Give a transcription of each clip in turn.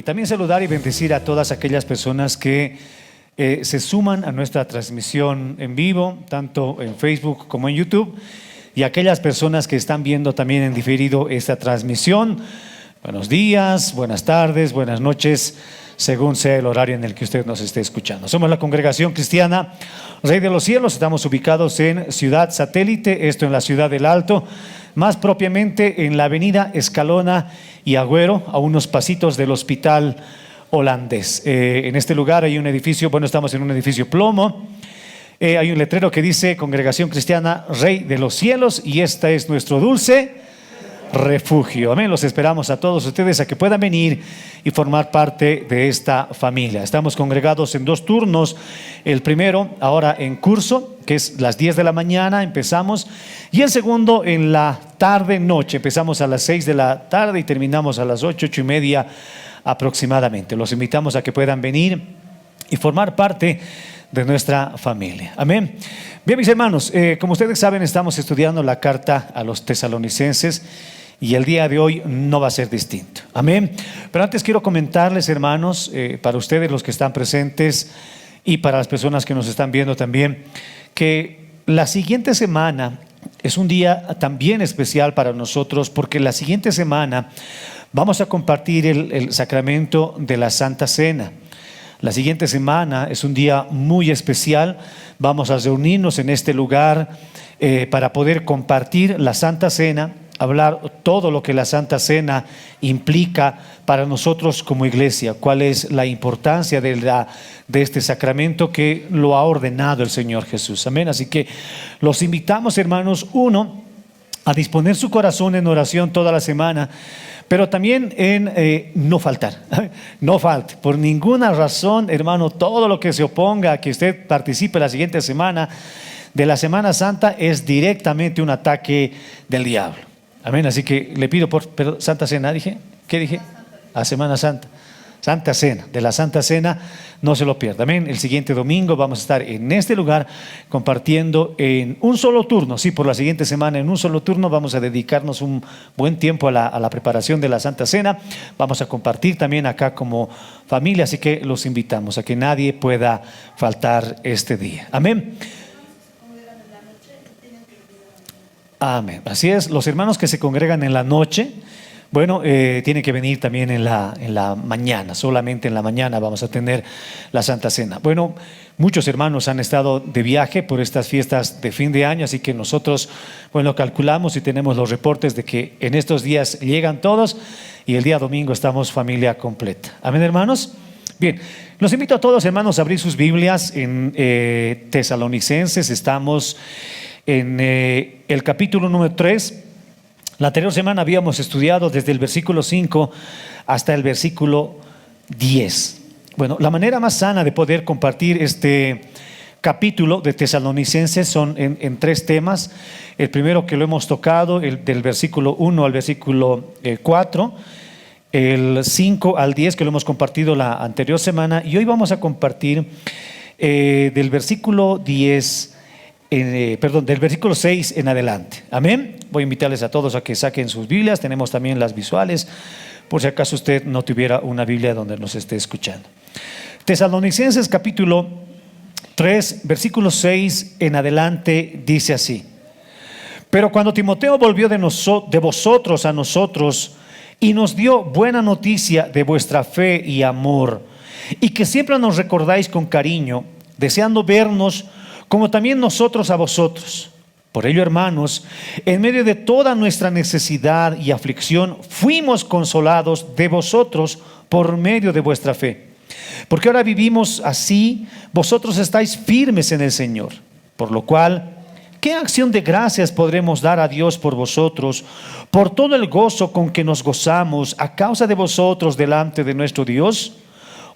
también saludar y bendecir a todas aquellas personas que se suman a nuestra transmisión en vivo, tanto en Facebook como en YouTube, y aquellas personas que están viendo también en diferido esta transmisión. Buenos días, buenas tardes, buenas noches, según sea el horario en el que usted nos esté escuchando. Somos la Congregación Cristiana Rey de los Cielos. Estamos ubicados en Ciudad Satélite, esto en la Ciudad del Alto, más propiamente en la avenida Escalona y Agüero, a unos pasitos del Hospital Holandés. En este lugar hay un edificio, estamos en un edificio plomo. Hay un letrero que dice Congregación Cristiana Rey de los Cielos, y esta es nuestro dulce refugio. Amén. Los esperamos a todos ustedes a que puedan venir y formar parte de esta familia. Estamos congregados en 2 turnos. El primero ahora en curso, que es las 10 de la mañana, empezamos, y el segundo en la tarde noche. Empezamos a las 6 de la tarde y terminamos a las 8:30 aproximadamente. Los invitamos a que puedan venir y formar parte de nuestra familia. Amén. Bien, mis hermanos, como ustedes saben, estamos estudiando la carta a los tesalonicenses, y el día de hoy no va a ser distinto. Amén. Pero antes quiero comentarles, hermanos, para ustedes los que están presentes y para las personas que nos están viendo también, que la siguiente semana es un día también especial para nosotros, porque la siguiente semana vamos a compartir el sacramento de la Santa Cena. La siguiente semana es un día muy especial. Vamos a reunirnos en este lugar para poder compartir la Santa Cena, hablar todo lo que la Santa Cena implica para nosotros como iglesia, cuál es la importancia de este sacramento que lo ha ordenado el Señor Jesús. Amén. Así que los invitamos, hermanos, a disponer su corazón en oración toda la semana, pero también en no faltar. No falte, por ninguna razón, hermano. Todo lo que se oponga a que usted participe la siguiente semana de la Semana Santa es directamente un ataque del diablo. Amén. Así que le pido perdón, Santa Cena, ¿dije? ¿Qué dije? A Semana Santa. Santa Cena, de la Santa Cena, no se lo pierda. Amén. El siguiente domingo vamos a estar en este lugar compartiendo en un solo turno. Sí, por la siguiente semana en un solo turno vamos a dedicarnos un buen tiempo a la preparación de la Santa Cena. Vamos a compartir también acá como familia, así que los invitamos a que nadie pueda faltar este día. Amén. Amén. Así es, los hermanos que se congregan en la noche, tienen que venir también en la mañana. Solamente en la mañana vamos a tener la Santa Cena. Muchos hermanos han estado de viaje por estas fiestas de fin de año, así que nosotros, calculamos y tenemos los reportes de que en estos días llegan todos, y el día domingo estamos familia completa. Amén, hermanos. Bien, los invito a todos, hermanos, a abrir sus Biblias en Tesalonicenses. Estamos en el capítulo número 3. La anterior semana habíamos estudiado desde el versículo 5 hasta el versículo 10. La manera más sana de poder compartir este capítulo de Tesalonicenses son en 3 temas. El primero, que lo hemos tocado, del versículo 1 al versículo 4, el 5 al 10, que lo hemos compartido la anterior semana, y hoy vamos a compartir del versículo 10, del versículo 6 en adelante. Amén. Voy a invitarles a todos a que saquen sus Biblias. Tenemos también las visuales, por si acaso usted no tuviera una Biblia donde nos esté escuchando. Tesalonicenses capítulo 3, versículo 6 en adelante, dice así: Pero cuando Timoteo volvió de vosotros a nosotros y nos dio buena noticia de vuestra fe y amor, y que siempre nos recordáis con cariño, deseando vernos como también nosotros a vosotros. Por ello, hermanos, en medio de toda nuestra necesidad y aflicción, fuimos consolados de vosotros por medio de vuestra fe. Porque ahora vivimos así, vosotros estáis firmes en el Señor. Por lo cual, ¿qué acción de gracias podremos dar a Dios por vosotros, por todo el gozo con que nos gozamos a causa de vosotros delante de nuestro Dios?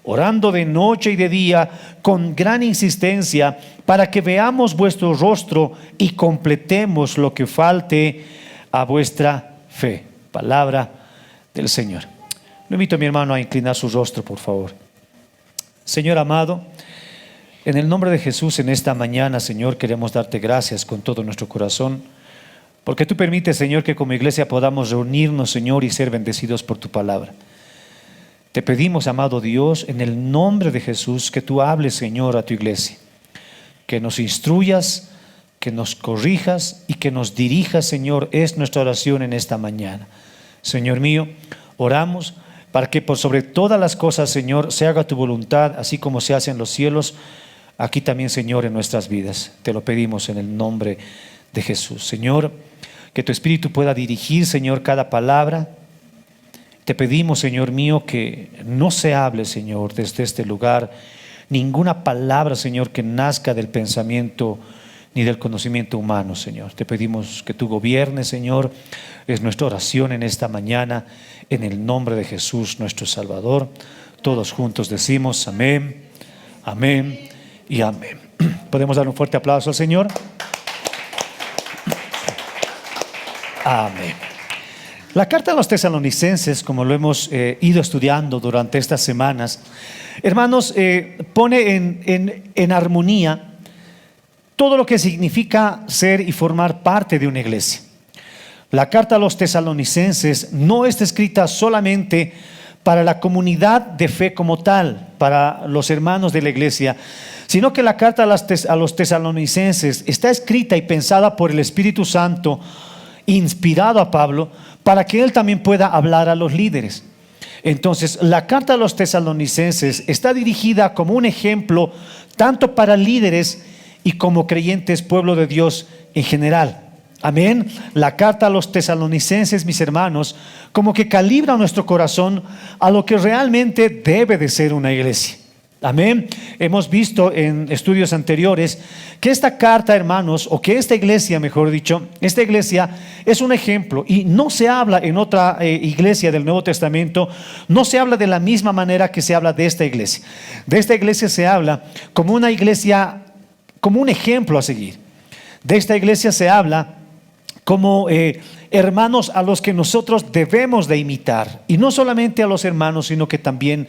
Orando de noche y de día con gran insistencia, para que veamos vuestro rostro y completemos lo que falte a vuestra fe. Palabra del Señor. Le invito a mi hermano a inclinar su rostro, por favor. Señor amado, en el nombre de Jesús, en esta mañana, Señor, queremos darte gracias con todo nuestro corazón, porque tú permites, Señor, que como iglesia podamos reunirnos, Señor, y ser bendecidos por tu palabra. Te pedimos, amado Dios, en el nombre de Jesús, que tú hables, Señor, a tu iglesia, que nos instruyas, que nos corrijas y que nos dirijas, Señor. Es nuestra oración en esta mañana. Señor mío, oramos para que por sobre todas las cosas, Señor, se haga tu voluntad, así como se hace en los cielos, aquí también, Señor, en nuestras vidas. Te lo pedimos en el nombre de Jesús. Señor, que tu Espíritu pueda dirigir, Señor, cada palabra. Te pedimos, Señor mío, que no se hable, Señor, desde este lugar ninguna palabra, Señor, que nazca del pensamiento ni del conocimiento humano, Señor. Te pedimos que tú gobiernes, Señor. Es nuestra oración en esta mañana, en el nombre de Jesús, nuestro Salvador. Todos juntos decimos amén, amén y amén. ¿Podemos dar un fuerte aplauso al Señor? Amén. La carta a los tesalonicenses, como lo hemos ido estudiando durante estas semanas, hermanos, pone en armonía todo lo que significa ser y formar parte de una iglesia. La carta a los tesalonicenses no está escrita solamente para la comunidad de fe como tal, para los hermanos de la iglesia, sino que la carta a los tesalonicenses está escrita y pensada por el Espíritu Santo, inspirado a Pablo, para que él también pueda hablar a los líderes. Entonces, la carta a los tesalonicenses está dirigida como un ejemplo tanto para líderes y como creyentes, pueblo de Dios en general. Amén. La carta a los tesalonicenses, mis hermanos, como que calibra nuestro corazón a lo que realmente debe de ser una iglesia. Amén. Hemos visto en estudios anteriores que esta carta, hermanos, o que esta iglesia, mejor dicho, esta iglesia es un ejemplo, y no se habla en otra iglesia del Nuevo Testamento, no se habla de la misma manera que se habla de esta iglesia. De esta iglesia se habla como una iglesia, como un ejemplo a seguir. De esta iglesia se habla como hermanos a los que nosotros debemos de imitar, y no solamente a los hermanos, sino que también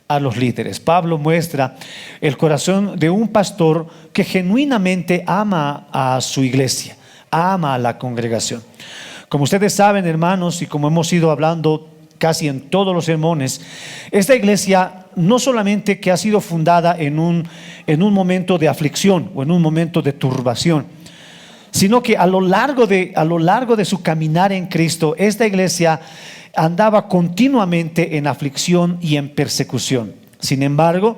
a los líderes. Pablo muestra el corazón de un pastor que genuinamente ama a su iglesia, ama a la congregación. Como ustedes saben, hermanos, y como hemos ido hablando casi en todos los sermones, esta iglesia no solamente que ha sido fundada en un momento de aflicción o en un momento de turbación, sino que a lo largo de su caminar en Cristo, esta iglesia andaba continuamente en aflicción y en persecución. Sin embargo,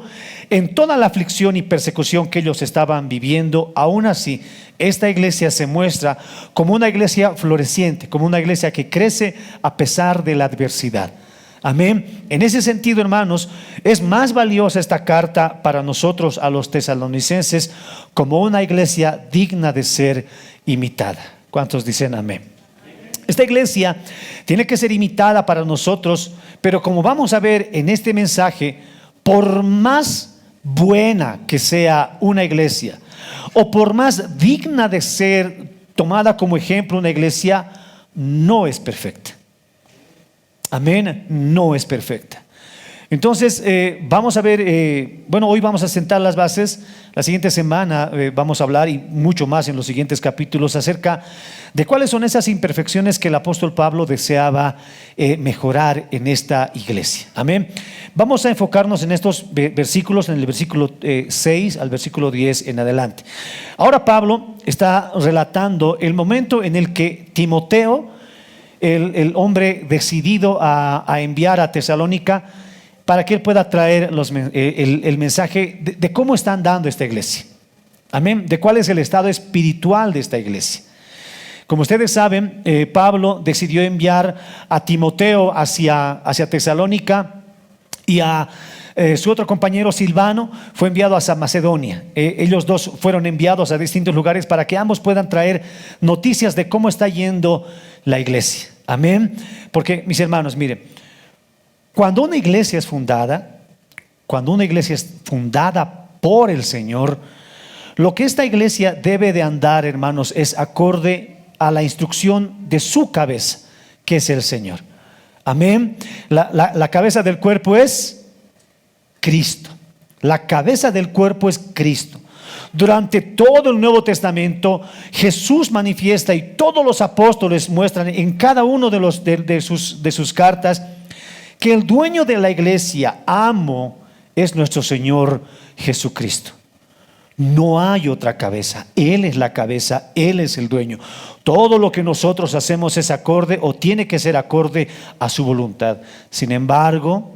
en toda la aflicción y persecución que ellos estaban viviendo, aún así, esta iglesia se muestra como una iglesia floreciente, como una iglesia que crece a pesar de la adversidad. Amén. En ese sentido, hermanos, es más valiosa esta carta para nosotros a los tesalonicenses como una iglesia digna de ser imitada. ¿Cuántos dicen amén? Esta iglesia tiene que ser imitada para nosotros, pero como vamos a ver en este mensaje, por más buena que sea una iglesia, o por más digna de ser tomada como ejemplo una iglesia, no es perfecta. Amén, no es perfecta. Entonces vamos a ver, hoy vamos a sentar las bases. La siguiente semana vamos a hablar, y mucho más en los siguientes capítulos, acerca de cuáles son esas imperfecciones que el apóstol Pablo deseaba mejorar en esta iglesia. Amén. Vamos a enfocarnos en estos versículos, en el versículo 6 al versículo 10 en adelante. Ahora Pablo está relatando el momento en el que Timoteo, el hombre decidido a enviar a Tesalónica, para que él pueda traer el mensaje de cómo está andando esta iglesia. Amén. De cuál es el estado espiritual de esta iglesia. Como ustedes saben, Pablo decidió enviar a Timoteo hacia Tesalónica, y a su otro compañero Silvano fue enviado a Macedonia. Ellos dos fueron enviados a distintos lugares para que ambos puedan traer noticias de cómo está yendo la iglesia. Amén. Porque, mis hermanos, miren, cuando una iglesia es fundada por el Señor, lo que esta iglesia debe de andar, hermanos, es acorde a la instrucción de su cabeza, que es el Señor. Amén. La cabeza del cuerpo es Cristo. La cabeza del cuerpo es Cristo. Durante todo el Nuevo Testamento, Jesús manifiesta, y todos los apóstoles muestran en cada uno de sus cartas, que el dueño de la iglesia, amo, es nuestro Señor Jesucristo. No hay otra cabeza. Él es la cabeza, Él es el dueño. Todo lo que nosotros hacemos es acorde o tiene que ser acorde a su voluntad. Sin embargo,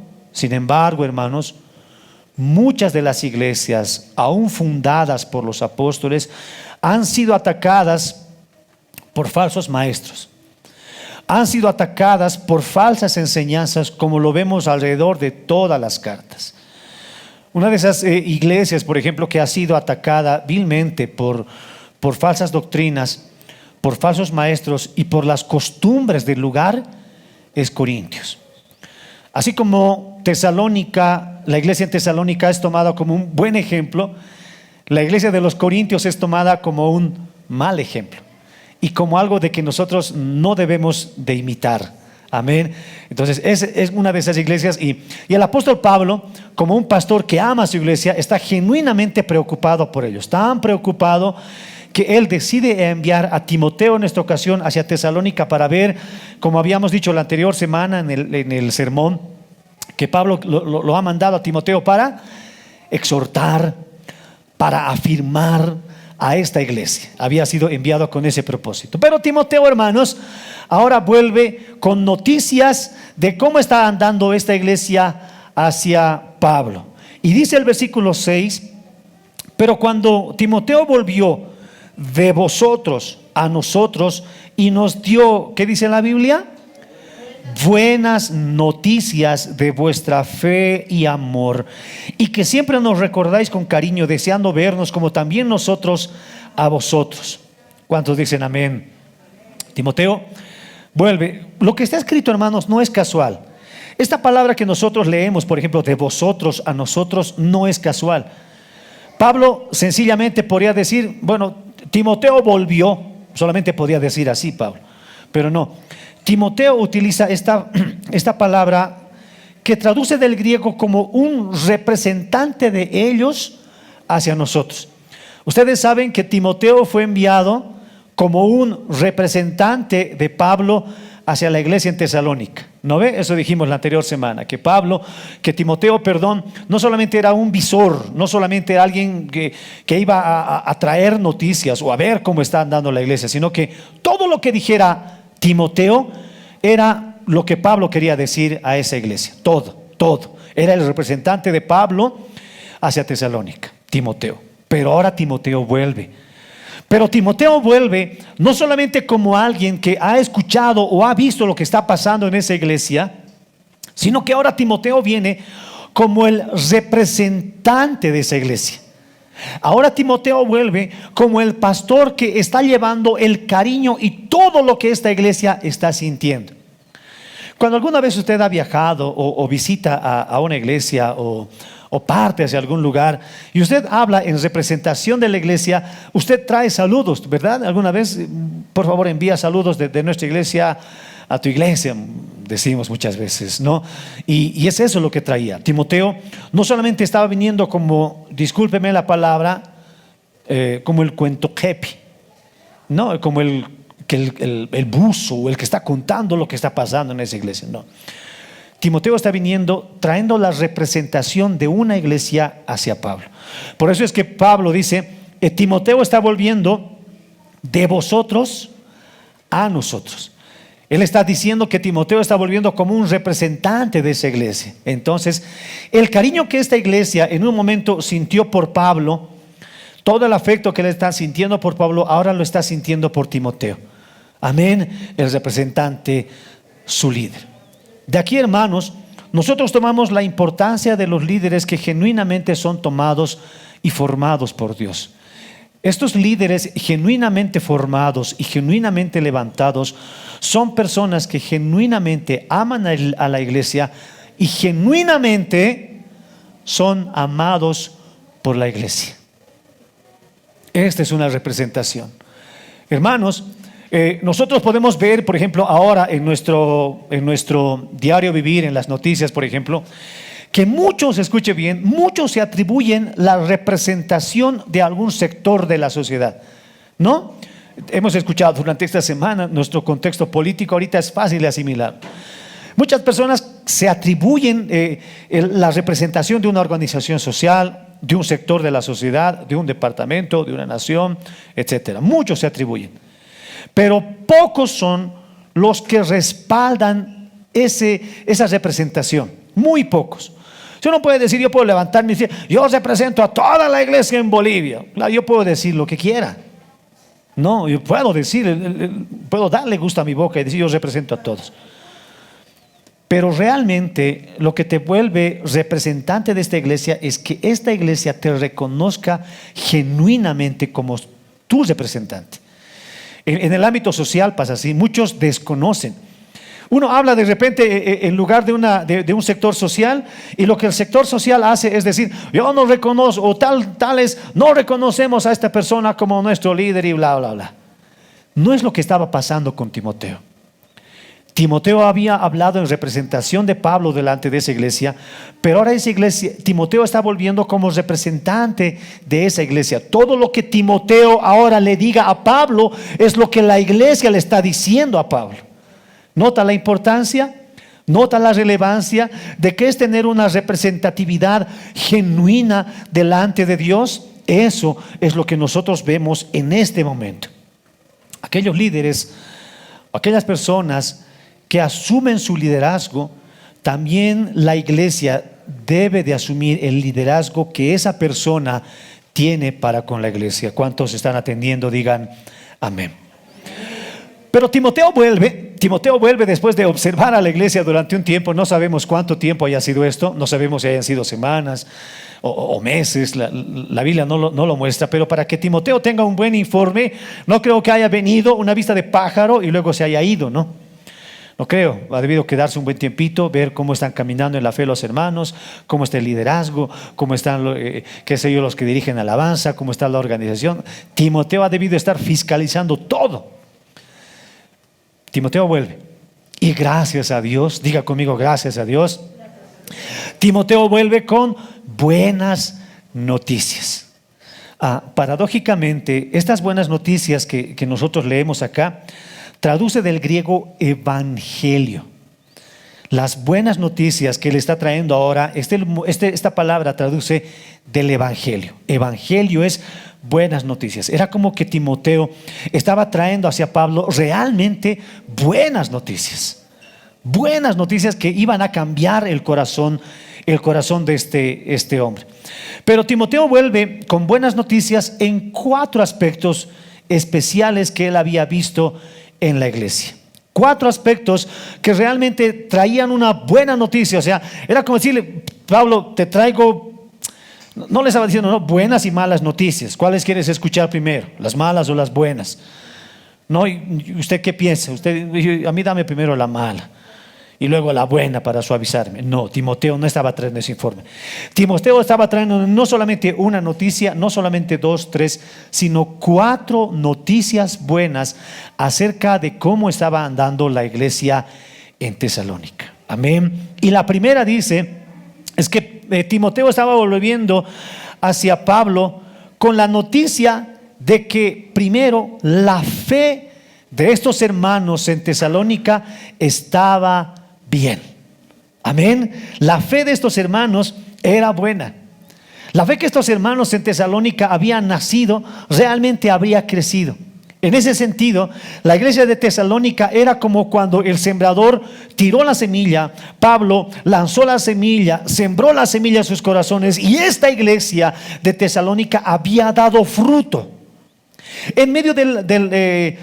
hermanos, muchas de las iglesias, aún fundadas por los apóstoles, han sido atacadas por falsos maestros. Han sido atacadas por falsas enseñanzas, como lo vemos alrededor de todas las cartas. Una de esas iglesias, por ejemplo, que ha sido atacada vilmente por falsas doctrinas, por falsos maestros y por las costumbres del lugar, es Corintios. Así como Tesalónica, la iglesia en Tesalónica es tomada como un buen ejemplo, la iglesia de los Corintios es tomada como un mal ejemplo y como algo de que nosotros no debemos de imitar. Amén. Entonces es una de esas iglesias y el apóstol Pablo, como un pastor que ama a su iglesia, está genuinamente preocupado por ellos. Tan preocupado que él decide enviar a Timoteo en esta ocasión hacia Tesalónica para ver, como habíamos dicho la anterior semana en el sermón, que Pablo lo ha mandado a Timoteo para exhortar, para afirmar a esta iglesia. Había sido enviado con ese propósito. Pero Timoteo, hermanos, ahora vuelve con noticias de cómo está andando esta iglesia hacia Pablo. Y dice el versículo 6: pero cuando Timoteo volvió de vosotros a nosotros y nos dio, ¿qué dice la Biblia? Buenas noticias de vuestra fe y amor, y que siempre nos recordáis con cariño, deseando vernos como también nosotros a vosotros. ¿Cuántos dicen amén? Timoteo vuelve. Lo que está escrito, hermanos, no es casual. Esta palabra que nosotros leemos, por ejemplo, de vosotros a nosotros, no es casual. Pablo sencillamente podría decir, bueno, Timoteo volvió, solamente podía decir así Pablo, pero no. Timoteo utiliza esta palabra que traduce del griego como un representante de ellos hacia nosotros. Ustedes saben que Timoteo fue enviado como un representante de Pablo hacia la iglesia en Tesalónica. ¿No ve? Eso dijimos la anterior semana, que Timoteo, no solamente era un visor, no solamente era alguien que iba a traer noticias o a ver cómo está andando la iglesia, sino que todo lo que dijera Timoteo era lo que Pablo quería decir a esa iglesia. Todo. Era el representante de Pablo hacia Tesalónica, Timoteo. Pero ahora Timoteo vuelve. Pero Timoteo vuelve no solamente como alguien que ha escuchado o ha visto lo que está pasando en esa iglesia, sino que ahora Timoteo viene como el representante de esa iglesia. Ahora Timoteo vuelve como el pastor que está llevando el cariño y todo lo que esta iglesia está sintiendo. Cuando alguna vez usted ha viajado o visita a una iglesia o parte hacia algún lugar y usted habla en representación de la iglesia, usted trae saludos, ¿verdad? Alguna vez, por favor, envía saludos de nuestra iglesia a tu iglesia, decimos muchas veces, ¿no? Y es eso lo que traía. Timoteo no solamente estaba viniendo como, discúlpeme la palabra, como el cuento kepi, ¿no? Como el buzo o el que está contando lo que está pasando en esa iglesia, no. Timoteo está viniendo trayendo la representación de una iglesia hacia Pablo. Por eso es que Pablo dice, Timoteo está volviendo de vosotros a nosotros. Él está diciendo que Timoteo está volviendo como un representante de esa iglesia. Entonces, el cariño que esta iglesia en un momento sintió por Pablo, todo el afecto que le está sintiendo por Pablo, ahora lo está sintiendo por Timoteo. Amén, el representante, su líder. De aquí, hermanos, nosotros tomamos la importancia de los líderes que genuinamente son tomados y formados por Dios. Estos líderes genuinamente formados y genuinamente levantados son personas que genuinamente aman a la iglesia y genuinamente son amados por la iglesia. Esta es una representación. Hermanos, nosotros podemos ver, por ejemplo, ahora en nuestro diario vivir, en las noticias, por ejemplo, que muchos, escuche bien, muchos se atribuyen la representación de algún sector de la sociedad, ¿no? Hemos escuchado durante esta semana nuestro contexto político, ahorita es fácil de asimilar. Muchas personas se atribuyen la representación de una organización social, de un sector de la sociedad, de un departamento, de una nación, etcétera. Muchos se atribuyen, pero pocos son los que respaldan esa representación. Muy pocos. Si uno puede decir, yo puedo levantarme y decir, yo represento a toda la iglesia en Bolivia. Claro, yo puedo decir lo que quiera. No, yo puedo decir, puedo darle gusto a mi boca y decir, yo represento a todos. Pero realmente lo que te vuelve representante de esta iglesia es que esta iglesia te reconozca genuinamente como tu representante. En el ámbito social pasa así, muchos desconocen. Uno habla de repente en lugar de un sector social, y lo que el sector social hace es decir, yo no reconozco, o tales no reconocemos a esta persona como nuestro líder y bla, bla, bla. No es lo que estaba pasando con Timoteo. Timoteo había hablado en representación de Pablo delante de esa iglesia, pero ahora esa iglesia, Timoteo está volviendo como representante de esa iglesia. Todo lo que Timoteo ahora le diga a Pablo es lo que la iglesia le está diciendo a Pablo. ¿Nota la importancia? ¿Nota la relevancia de que es tener una representatividad genuina delante de Dios? Eso es lo que nosotros vemos en este momento. Aquellos líderes, aquellas personas que asumen su liderazgo, también la iglesia debe de asumir el liderazgo que esa persona tiene para con la iglesia. ¿Cuántos están atendiendo? Digan amén. Pero Timoteo vuelve después de observar a la iglesia durante un tiempo. No sabemos cuánto tiempo haya sido esto, no sabemos si hayan sido semanas o meses, la Biblia no lo muestra, pero para que Timoteo tenga un buen informe, no creo que haya venido una vista de pájaro y luego se haya ido, ¿no? No creo, ha debido quedarse un buen tiempito, ver cómo están caminando en la fe los hermanos, cómo está el liderazgo, cómo están los que dirigen alabanza, cómo está la organización. Timoteo ha debido estar fiscalizando todo. Timoteo vuelve y gracias a Dios, diga conmigo, gracias a Dios, Timoteo vuelve con buenas noticias. Paradójicamente, estas buenas noticias que nosotros leemos acá traduce del griego evangelio. Las buenas noticias que le está trayendo ahora, esta palabra traduce del evangelio. Evangelio es buenas noticias. Era como que Timoteo estaba trayendo hacia Pablo realmente buenas noticias. Buenas noticias que iban a cambiar el corazón de este hombre. Pero Timoteo vuelve con buenas noticias en 4 aspectos especiales que él había visto en la iglesia. 4 aspectos que realmente traían una buena noticia. O sea, era como decirle, Pablo, te traigo, no le estaba diciendo, no, buenas y malas noticias. ¿Cuáles quieres escuchar primero? ¿Las malas o las buenas? No, ¿y usted qué piensa? A mí dame primero la mala y luego la buena para suavizarme. No, Timoteo no estaba trayendo ese informe. Timoteo estaba trayendo no solamente una noticia, no solamente 2, 3, sino 4 noticias buenas acerca de cómo estaba andando la iglesia en Tesalónica. Amén. Y la primera dice, es que Timoteo estaba volviendo hacia Pablo con la noticia de que primero la fe de estos hermanos en Tesalónica estaba bien. Amén. La fe de estos hermanos era buena. La fe que estos hermanos en Tesalónica habían nacido realmente habría crecido. En ese sentido, la iglesia de Tesalónica era como cuando el sembrador tiró la semilla. Pablo lanzó la semilla, sembró la semilla en sus corazones, y esta iglesia de Tesalónica había dado fruto. En medio de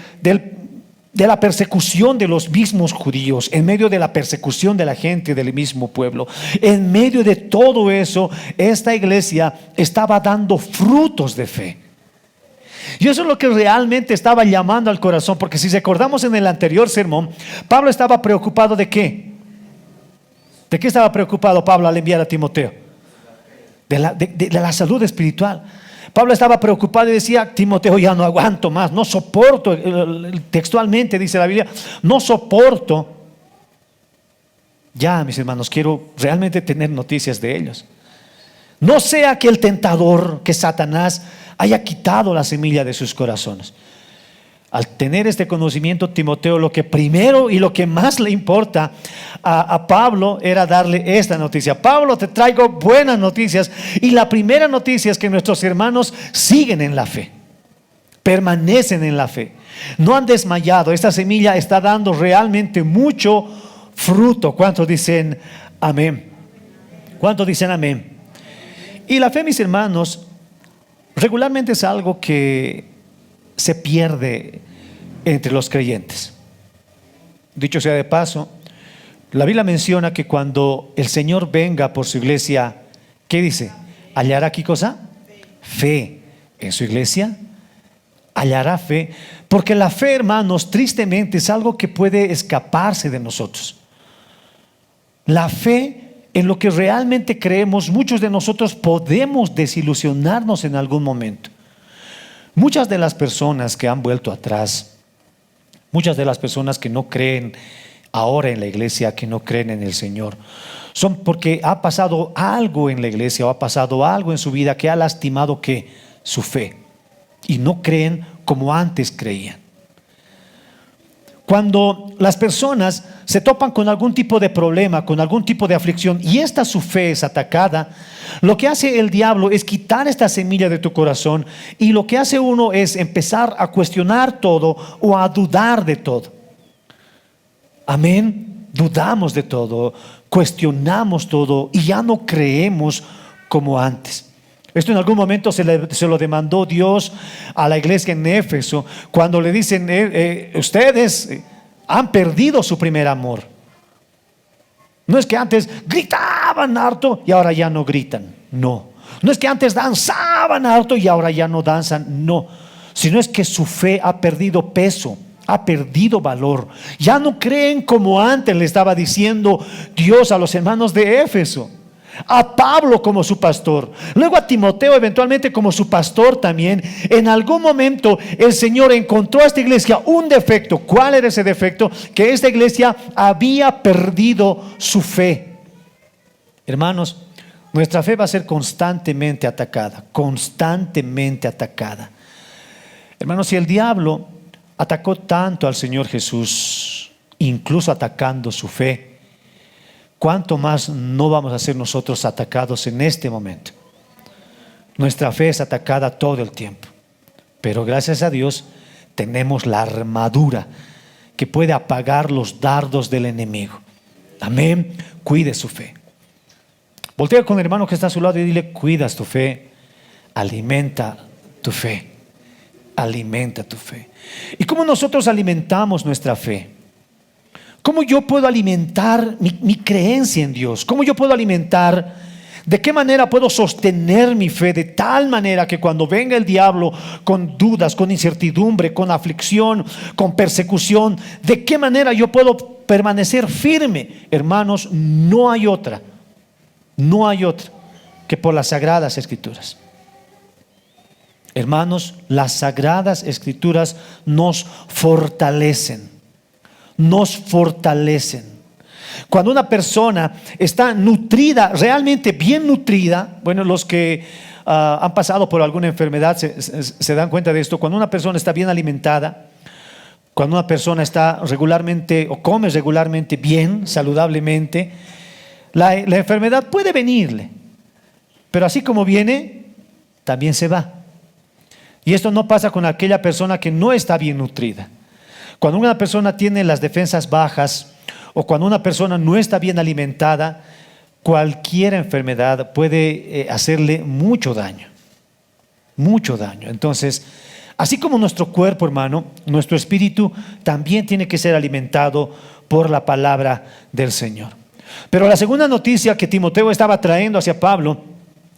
la persecución de los mismos judíos, en medio de la persecución de la gente del mismo pueblo, en medio de todo eso, esta iglesia estaba dando frutos de fe. Y eso es lo que realmente estaba llamando al corazón, porque si recordamos en el anterior sermón, Pablo estaba preocupado ¿de qué? ¿De qué estaba preocupado Pablo al enviar a Timoteo? De la salud espiritual. Pablo estaba preocupado y decía, Timoteo, ya no aguanto más, no soporto, textualmente dice la Biblia, no soporto. Ya, mis hermanos, quiero realmente tener noticias de ellos. No sea que el tentador, que Satanás, haya quitado la semilla de sus corazones. Al tener este conocimiento, Timoteo, lo que primero y lo que más le importa a Pablo era darle esta noticia. Pablo, te traigo buenas noticias, y la primera noticia es que nuestros hermanos siguen en la fe, permanecen en la fe, no han desmayado. Esta semilla está dando realmente mucho fruto. ¿Cuántos dicen amén? ¿Cuántos dicen amén? Y la fe, mis hermanos, regularmente es algo que se pierde entre los creyentes. Dicho sea de paso, la Biblia menciona que cuando el Señor venga por su iglesia, ¿qué dice? ¿Hallará qué cosa? Fe en su iglesia. Hallará fe, porque la fe, hermanos, tristemente es algo que puede escaparse de nosotros. La fe en lo que realmente creemos, muchos de nosotros podemos desilusionarnos en algún momento. Muchas de las personas que han vuelto atrás, muchas de las personas que no creen ahora en la iglesia, que no creen en el Señor, son porque ha pasado algo en la iglesia o ha pasado algo en su vida que ha lastimado ¿qué? Su fe, y no creen como antes creían. Cuando las personas se topan con algún tipo de problema, con algún tipo de aflicción, y esta su fe es atacada, lo que hace el diablo es quitar esta semilla de tu corazón, y lo que hace uno es empezar a cuestionar todo o a dudar de todo. Amén. Dudamos de todo, cuestionamos todo y ya no creemos como antes. Esto en algún momento se lo demandó Dios a la iglesia en Éfeso, cuando le dicen, ustedes han perdido su primer amor. No es que antes gritaban harto y ahora ya no gritan, no. No es que antes danzaban harto y ahora ya no danzan, no. Sino es que su fe ha perdido peso, ha perdido valor. Ya no creen como antes, le estaba diciendo Dios a los hermanos de Éfeso. A Pablo como su pastor, luego a Timoteo eventualmente como su pastor también. En algún momento el Señor encontró a esta iglesia un defecto. ¿Cuál era ese defecto? Que esta iglesia había perdido su fe. Hermanos, nuestra fe va a ser constantemente atacada, constantemente atacada. Hermanos, si el diablo atacó tanto al Señor Jesús, incluso atacando su fe, ¿cuánto más no vamos a ser nosotros atacados en este momento? Nuestra fe es atacada todo el tiempo, pero gracias a Dios tenemos la armadura que puede apagar los dardos del enemigo. Amén. Cuide su fe. Voltea con el hermano que está a su lado y dile: cuidas tu fe, alimenta tu fe, alimenta tu fe. ¿Y cómo nosotros alimentamos nuestra fe? ¿Cómo yo puedo alimentar mi creencia en Dios? ¿Cómo yo puedo alimentar? ¿De qué manera puedo sostener mi fe de tal manera que cuando venga el diablo con dudas, con incertidumbre, con aflicción, con persecución, de qué manera yo puedo permanecer firme? Hermanos, no hay otra que por las Sagradas Escrituras. Hermanos, las Sagradas Escrituras nos fortalecen. Nos fortalecen. Cuando una persona está nutrida, realmente bien nutrida, bueno, los que han pasado por alguna enfermedad se dan cuenta de esto. Cuando una persona está bien alimentada, cuando una persona está regularmente o come regularmente bien, saludablemente, la enfermedad puede venirle, pero así como viene, también se va. Y esto no pasa con aquella persona que no está bien nutrida. Cuando una persona tiene las defensas bajas o cuando una persona no está bien alimentada, cualquier enfermedad puede hacerle mucho daño. Mucho daño. Entonces, así como nuestro cuerpo, hermano, nuestro espíritu también tiene que ser alimentado por la palabra del Señor. Pero la segunda noticia que Timoteo estaba trayendo hacia Pablo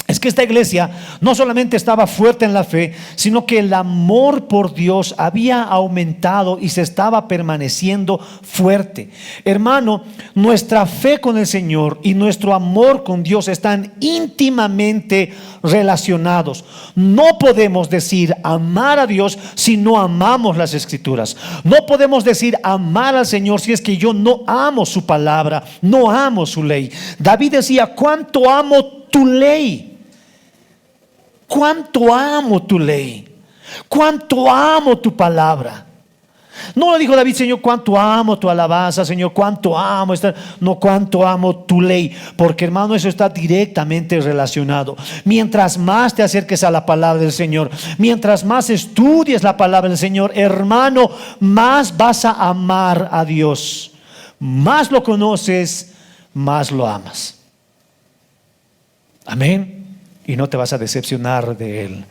es que esta iglesia no solamente estaba fuerte en la fe, sino que el amor por Dios había aumentado y se estaba permaneciendo fuerte. Hermano, nuestra fe con el Señor y nuestro amor con Dios están íntimamente relacionados. No podemos decir amar a Dios si no amamos las Escrituras. No podemos decir amar al Señor si es que yo no amo su palabra, no amo su ley. David decía: cuánto amo tu ley. Cuánto amo tu ley, cuánto amo tu palabra. No lo dijo David, Señor, cuánto amo tu alabanza, Señor, cuánto amo esta, no cuánto amo tu ley, porque hermano, eso está directamente relacionado. Mientras más te acerques a la palabra del Señor, mientras más estudies la palabra del Señor, hermano, más vas a amar a Dios. Más lo conoces, más lo amas. Amén. Y no te vas a decepcionar de Él.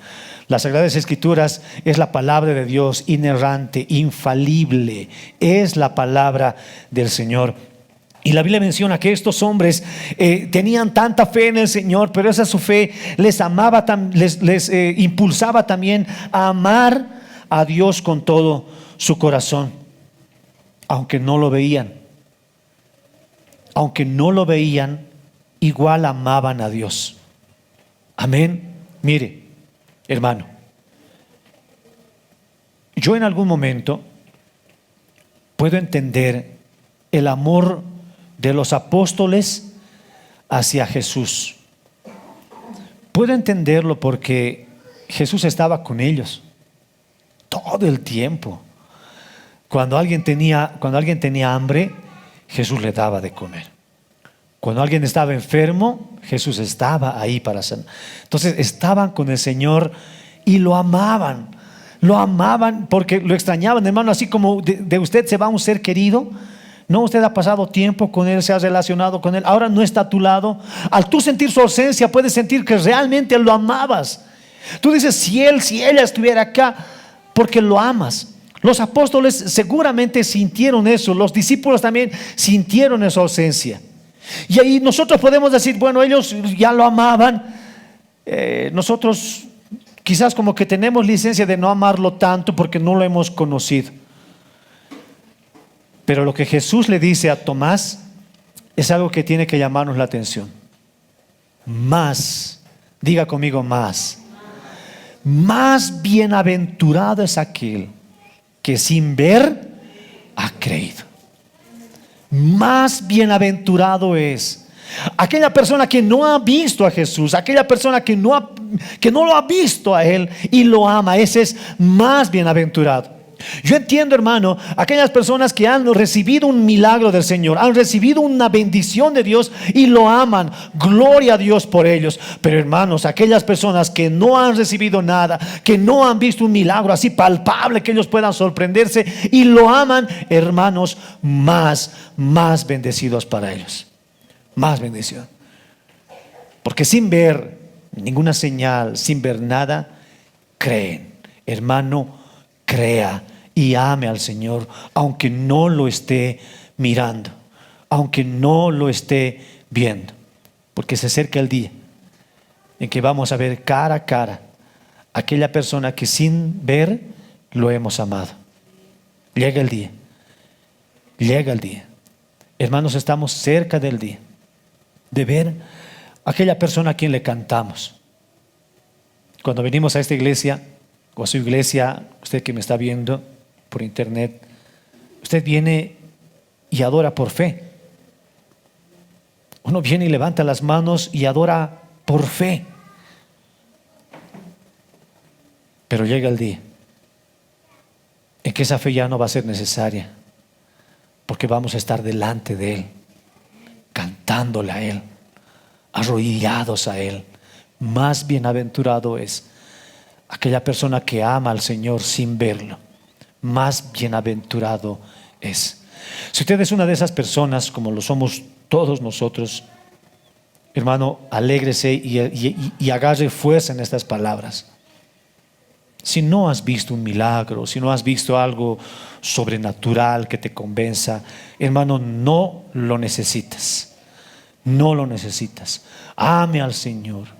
Las Sagradas Escrituras es la palabra de Dios, inerrante, infalible. Es la palabra del Señor. Y la Biblia menciona que estos hombres tenían tanta fe en el Señor, pero esa su fe les amaba, les impulsaba también a amar a Dios con todo su corazón, aunque no lo veían. Aunque no lo veían, igual amaban a Dios. Amén. Mire, hermano, yo en algún momento puedo entender el amor de los apóstoles hacia Jesús. Puedo entenderlo porque Jesús estaba con ellos todo el tiempo. Cuando alguien tenía hambre, Jesús le daba de comer. Cuando alguien estaba enfermo, Jesús estaba ahí para sanar. Entonces estaban con el Señor y lo amaban. Lo amaban porque lo extrañaban, hermano. Así como de usted se va un ser querido, no, usted ha pasado tiempo con él, se ha relacionado con él, ahora no está a tu lado. Al tú sentir su ausencia, puedes sentir que realmente lo amabas. Tú dices, si ella estuviera acá, porque lo amas. Los apóstoles seguramente sintieron eso, los discípulos también sintieron esa ausencia. Y ahí nosotros podemos decir, bueno, ellos ya lo amaban, nosotros quizás como que tenemos licencia de no amarlo tanto porque no lo hemos conocido. Pero lo que Jesús le dice a Tomás es algo que tiene que llamarnos la atención. Más, diga conmigo más. Más bienaventurado es aquel que sin ver ha creído. Más bienaventurado es aquella persona que no ha visto a Jesús, aquella persona que no lo ha visto a Él y lo ama. Ese es más bienaventurado. Yo entiendo, hermano, aquellas personas que han recibido un milagro del Señor, han recibido una bendición de Dios y lo aman. Gloria a Dios por ellos. Pero hermanos, aquellas personas que no han recibido nada, que no han visto un milagro así palpable que ellos puedan sorprenderse y lo aman, hermanos, más bendecidos para ellos. Más bendición. Porque sin ver ninguna señal, sin ver nada, creen. Hermano, crea y ame al Señor, aunque no lo esté mirando, aunque no lo esté viendo, porque se acerca el día en que vamos a ver cara a cara a aquella persona que sin ver lo hemos amado. Llega el día, llega el día. Hermanos, estamos cerca del día de ver a aquella persona a quien le cantamos. Cuando venimos a esta iglesia, o a su iglesia, usted que me está viendo por internet, usted viene y adora por fe. Uno viene y levanta las manos y adora por fe. Pero llega el día en que esa fe ya no va a ser necesaria, porque vamos a estar delante de Él, cantándole a Él, arrodillados a Él. Más bienaventurado es aquella persona que ama al Señor sin verlo. Más bienaventurado es. Si usted es una de esas personas, como lo somos todos nosotros, hermano, alégrese y agarre fuerza en estas palabras. Si no has visto un milagro, si no has visto algo sobrenatural que te convenza, hermano, no lo necesitas. No lo necesitas. Ame al Señor.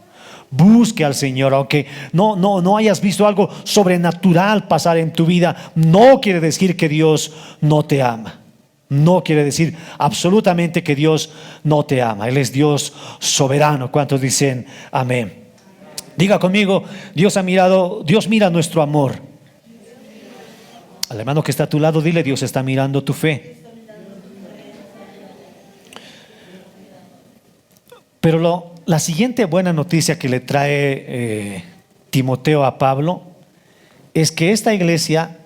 Busque al Señor, aunque no hayas visto algo sobrenatural pasar en tu vida, no quiere decir que Dios no te ama. No quiere decir absolutamente que Dios no te ama. Él es Dios soberano. ¿Cuántos dicen amén? Diga conmigo, Dios mira nuestro amor. Al hermano que está a tu lado, dile, Dios está mirando tu fe. Pero la siguiente buena noticia que le trae Timoteo a Pablo es que esta iglesia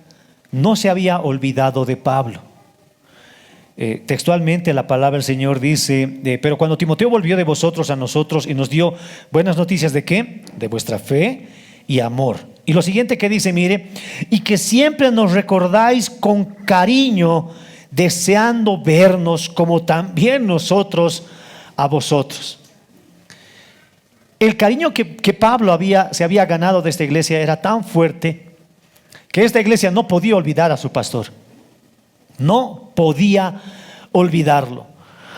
no se había olvidado de Pablo. Textualmente la palabra del Señor dice, pero cuando Timoteo volvió de vosotros a nosotros y nos dio buenas noticias ¿de qué? De vuestra fe y amor. Y lo siguiente que dice, mire, y que siempre nos recordáis con cariño, deseando vernos como también nosotros a vosotros. El cariño que Pablo se había ganado de esta iglesia era tan fuerte que esta iglesia no podía olvidar a su pastor. No podía olvidarlo.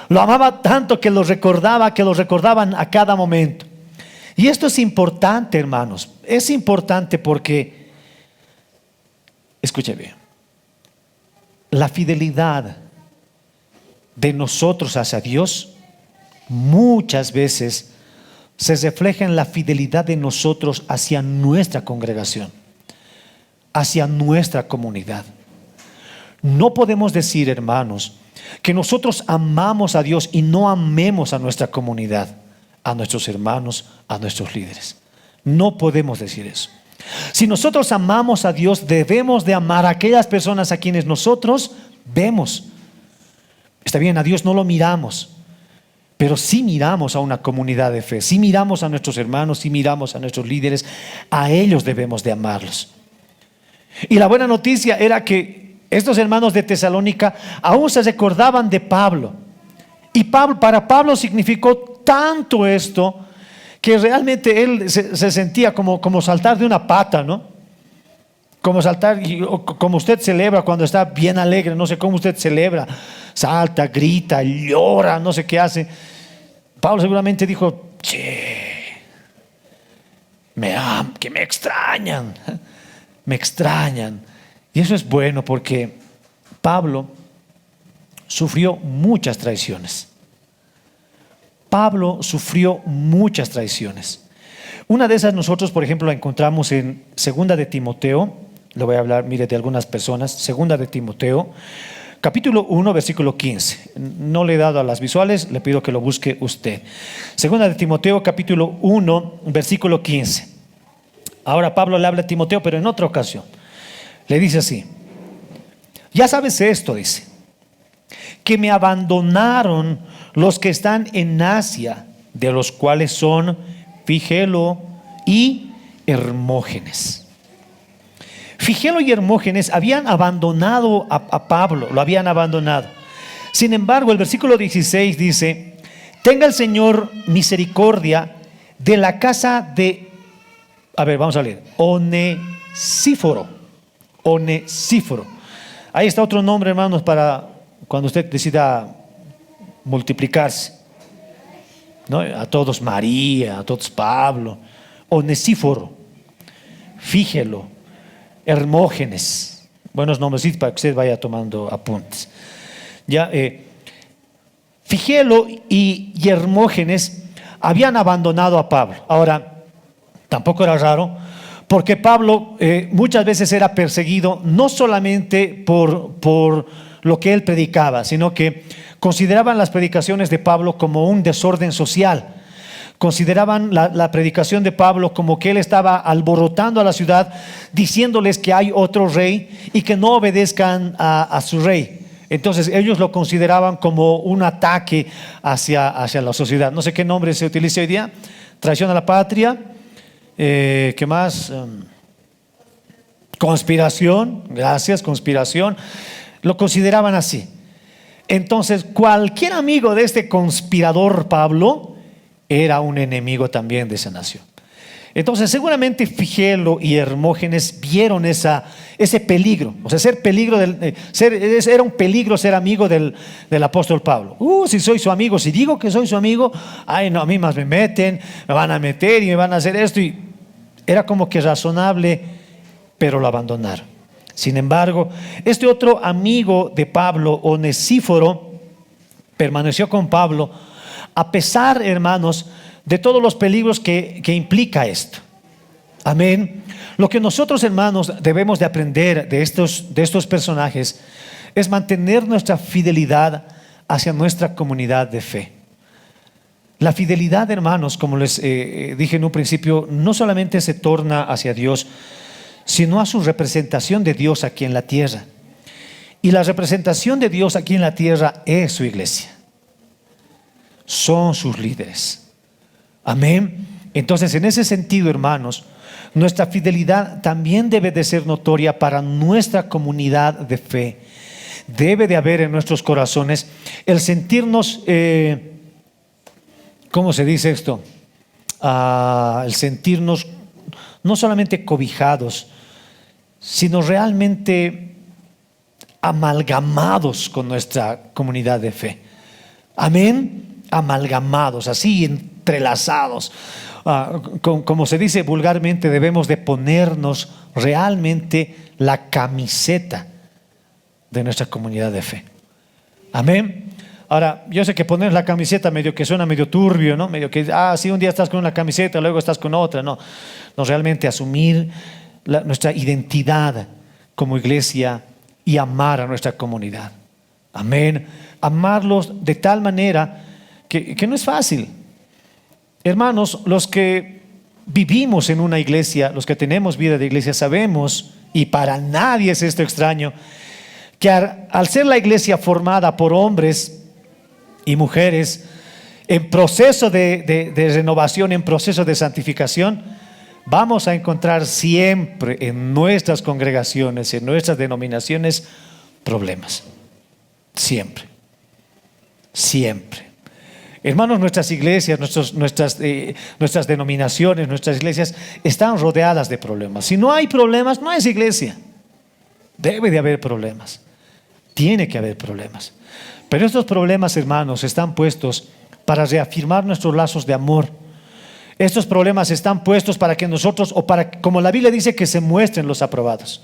Lo amaba tanto que lo recordaban a cada momento. Y esto es importante, hermanos. Es importante porque, escuche bien, la fidelidad de nosotros hacia Dios muchas veces se refleja en la fidelidad de nosotros hacia nuestra congregación, hacia nuestra comunidad. No podemos decir, hermanos, que nosotros amamos a Dios y no amemos a nuestra comunidad, a nuestros hermanos, a nuestros líderes. No podemos decir eso. Si nosotros amamos a Dios, debemos de amar a aquellas personas a quienes nosotros vemos. Está bien, a Dios no lo miramos, pero sí miramos a una comunidad de fe, sí miramos a nuestros hermanos, sí miramos a nuestros líderes. A ellos debemos de amarlos. Y la buena noticia era que estos hermanos de Tesalónica aún se recordaban de Pablo. Y para Pablo significó tanto esto que realmente él se sentía como saltar de una pata, ¿no? Como saltar, como usted celebra cuando está bien alegre, no sé cómo usted celebra, salta, grita, llora, no sé qué hace. Pablo seguramente dijo, che, que me extrañan. Y eso es bueno porque Pablo sufrió muchas traiciones. Una de esas nosotros, por ejemplo, la encontramos en Segunda de Timoteo. Le voy a hablar, mire, de algunas personas. Segunda de Timoteo, capítulo 1, versículo 15. No le he dado a las visuales, le pido que lo busque usted. Segunda de Timoteo, capítulo 1, versículo 15. Ahora Pablo le habla a Timoteo, pero en otra ocasión. Le dice así: ya sabes esto, dice, que me abandonaron los que están en Asia, de los cuales son Figelo y Hermógenes. Figelo y Hermógenes habían abandonado a Pablo, lo habían abandonado. Sin embargo, el versículo 16 dice: tenga el Señor misericordia de la casa de, vamos a leer, Onesíforo. Ahí está otro nombre, hermanos, para cuando usted decida multiplicarse, ¿no? A todos María, a todos Pablo. Onesíforo, Fígelo, Hermógenes. Buenos nombres para que usted vaya tomando apuntes. Ya, Figelo y Hermógenes habían abandonado a Pablo. Ahora, tampoco era raro, porque Pablo muchas veces era perseguido no solamente por lo que él predicaba, sino que consideraban las predicaciones de Pablo como un desorden social. Consideraban la predicación de Pablo como que él estaba alborotando a la ciudad, diciéndoles que hay otro rey y que no obedezcan a su rey. Entonces ellos lo consideraban como un ataque hacia la sociedad. No sé qué nombre se utiliza hoy día: traición a la patria. ¿Qué más? Conspiración. Gracias, conspiración. Lo consideraban así. Entonces cualquier amigo de este conspirador Pablo era un enemigo también de esa nación. Entonces seguramente Figelo y Hermógenes vieron ese peligro. O sea, era un peligro ser amigo del apóstol Pablo. Si soy su amigo, si digo que soy su amigo, ay no, a mí más me meten, me van a meter y me van a hacer esto. Y era como que razonable, pero lo abandonaron. Sin embargo, este otro amigo de Pablo, Onesíforo, permaneció con Pablo a pesar, hermanos, de todos los peligros que implica esto. Amén. Lo que nosotros, hermanos, debemos de aprender de estos personajes es mantener nuestra fidelidad hacia nuestra comunidad de fe. La fidelidad, hermanos, como les dije en un principio, no solamente se torna hacia Dios, sino a su representación de Dios aquí en la tierra. Y la representación de Dios aquí en la tierra es su iglesia. Son sus líderes. Amén. Entonces, en ese sentido, hermanos, nuestra fidelidad también debe de ser notoria para nuestra comunidad de fe. Debe de haber en nuestros corazones el sentirnos, ¿cómo se dice esto? El sentirnos no solamente cobijados, sino realmente amalgamados con nuestra comunidad de fe. Amén. Amalgamados, así entrelazados. Como se dice vulgarmente, debemos de ponernos realmente la camiseta de nuestra comunidad de fe. Amén. Ahora, yo sé que poner la camiseta medio que suena medio turbio, ¿no? Medio que, sí, un día estás con una camiseta, luego estás con otra. No, realmente asumir nuestra identidad como iglesia y amar a nuestra comunidad. Amén. Amarlos de tal manera que no es fácil. Hermanos, los que vivimos en una iglesia, los que tenemos vida de iglesia, sabemos, y para nadie es esto extraño, que al ser la iglesia formada por hombres y mujeres en proceso de renovación, en proceso de santificación, vamos a encontrar siempre en nuestras congregaciones, en nuestras denominaciones, problemas. Siempre. Hermanos, nuestras iglesias, nuestras denominaciones, nuestras iglesias están rodeadas de problemas. Si no hay problemas, no es iglesia. Debe de haber problemas. Tiene que haber problemas. Pero estos problemas, hermanos, están puestos para reafirmar nuestros lazos de amor. Estos problemas están puestos para que nosotros, como la Biblia dice, que se muestren los aprobados.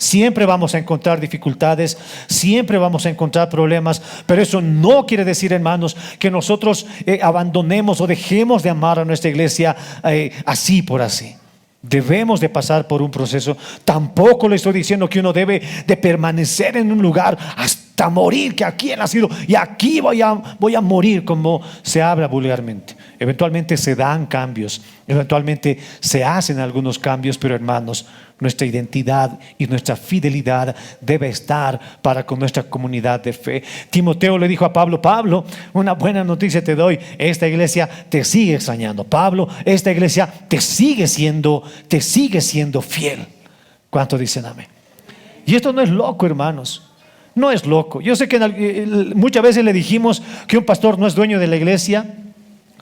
Siempre vamos a encontrar dificultades, siempre vamos a encontrar problemas, pero eso no quiere decir, hermanos, que nosotros abandonemos o dejemos de amar a nuestra iglesia así por así. Debemos de pasar por un proceso. Tampoco le estoy diciendo que uno debe de permanecer en un lugar hasta morir, que aquí he nacido y aquí voy a morir, como se habla vulgarmente. Eventualmente se dan cambios, eventualmente se hacen algunos cambios, pero hermanos, nuestra identidad y nuestra fidelidad debe estar para con nuestra comunidad de fe. Timoteo le dijo a Pablo: Pablo, una buena noticia te doy, esta iglesia te sigue extrañando. Pablo, esta iglesia te sigue siendo fiel. ¿Cuántos dicen amén? Y esto no es loco, hermanos. No es loco. Yo sé que muchas veces le dijimos que un pastor no es dueño de la iglesia.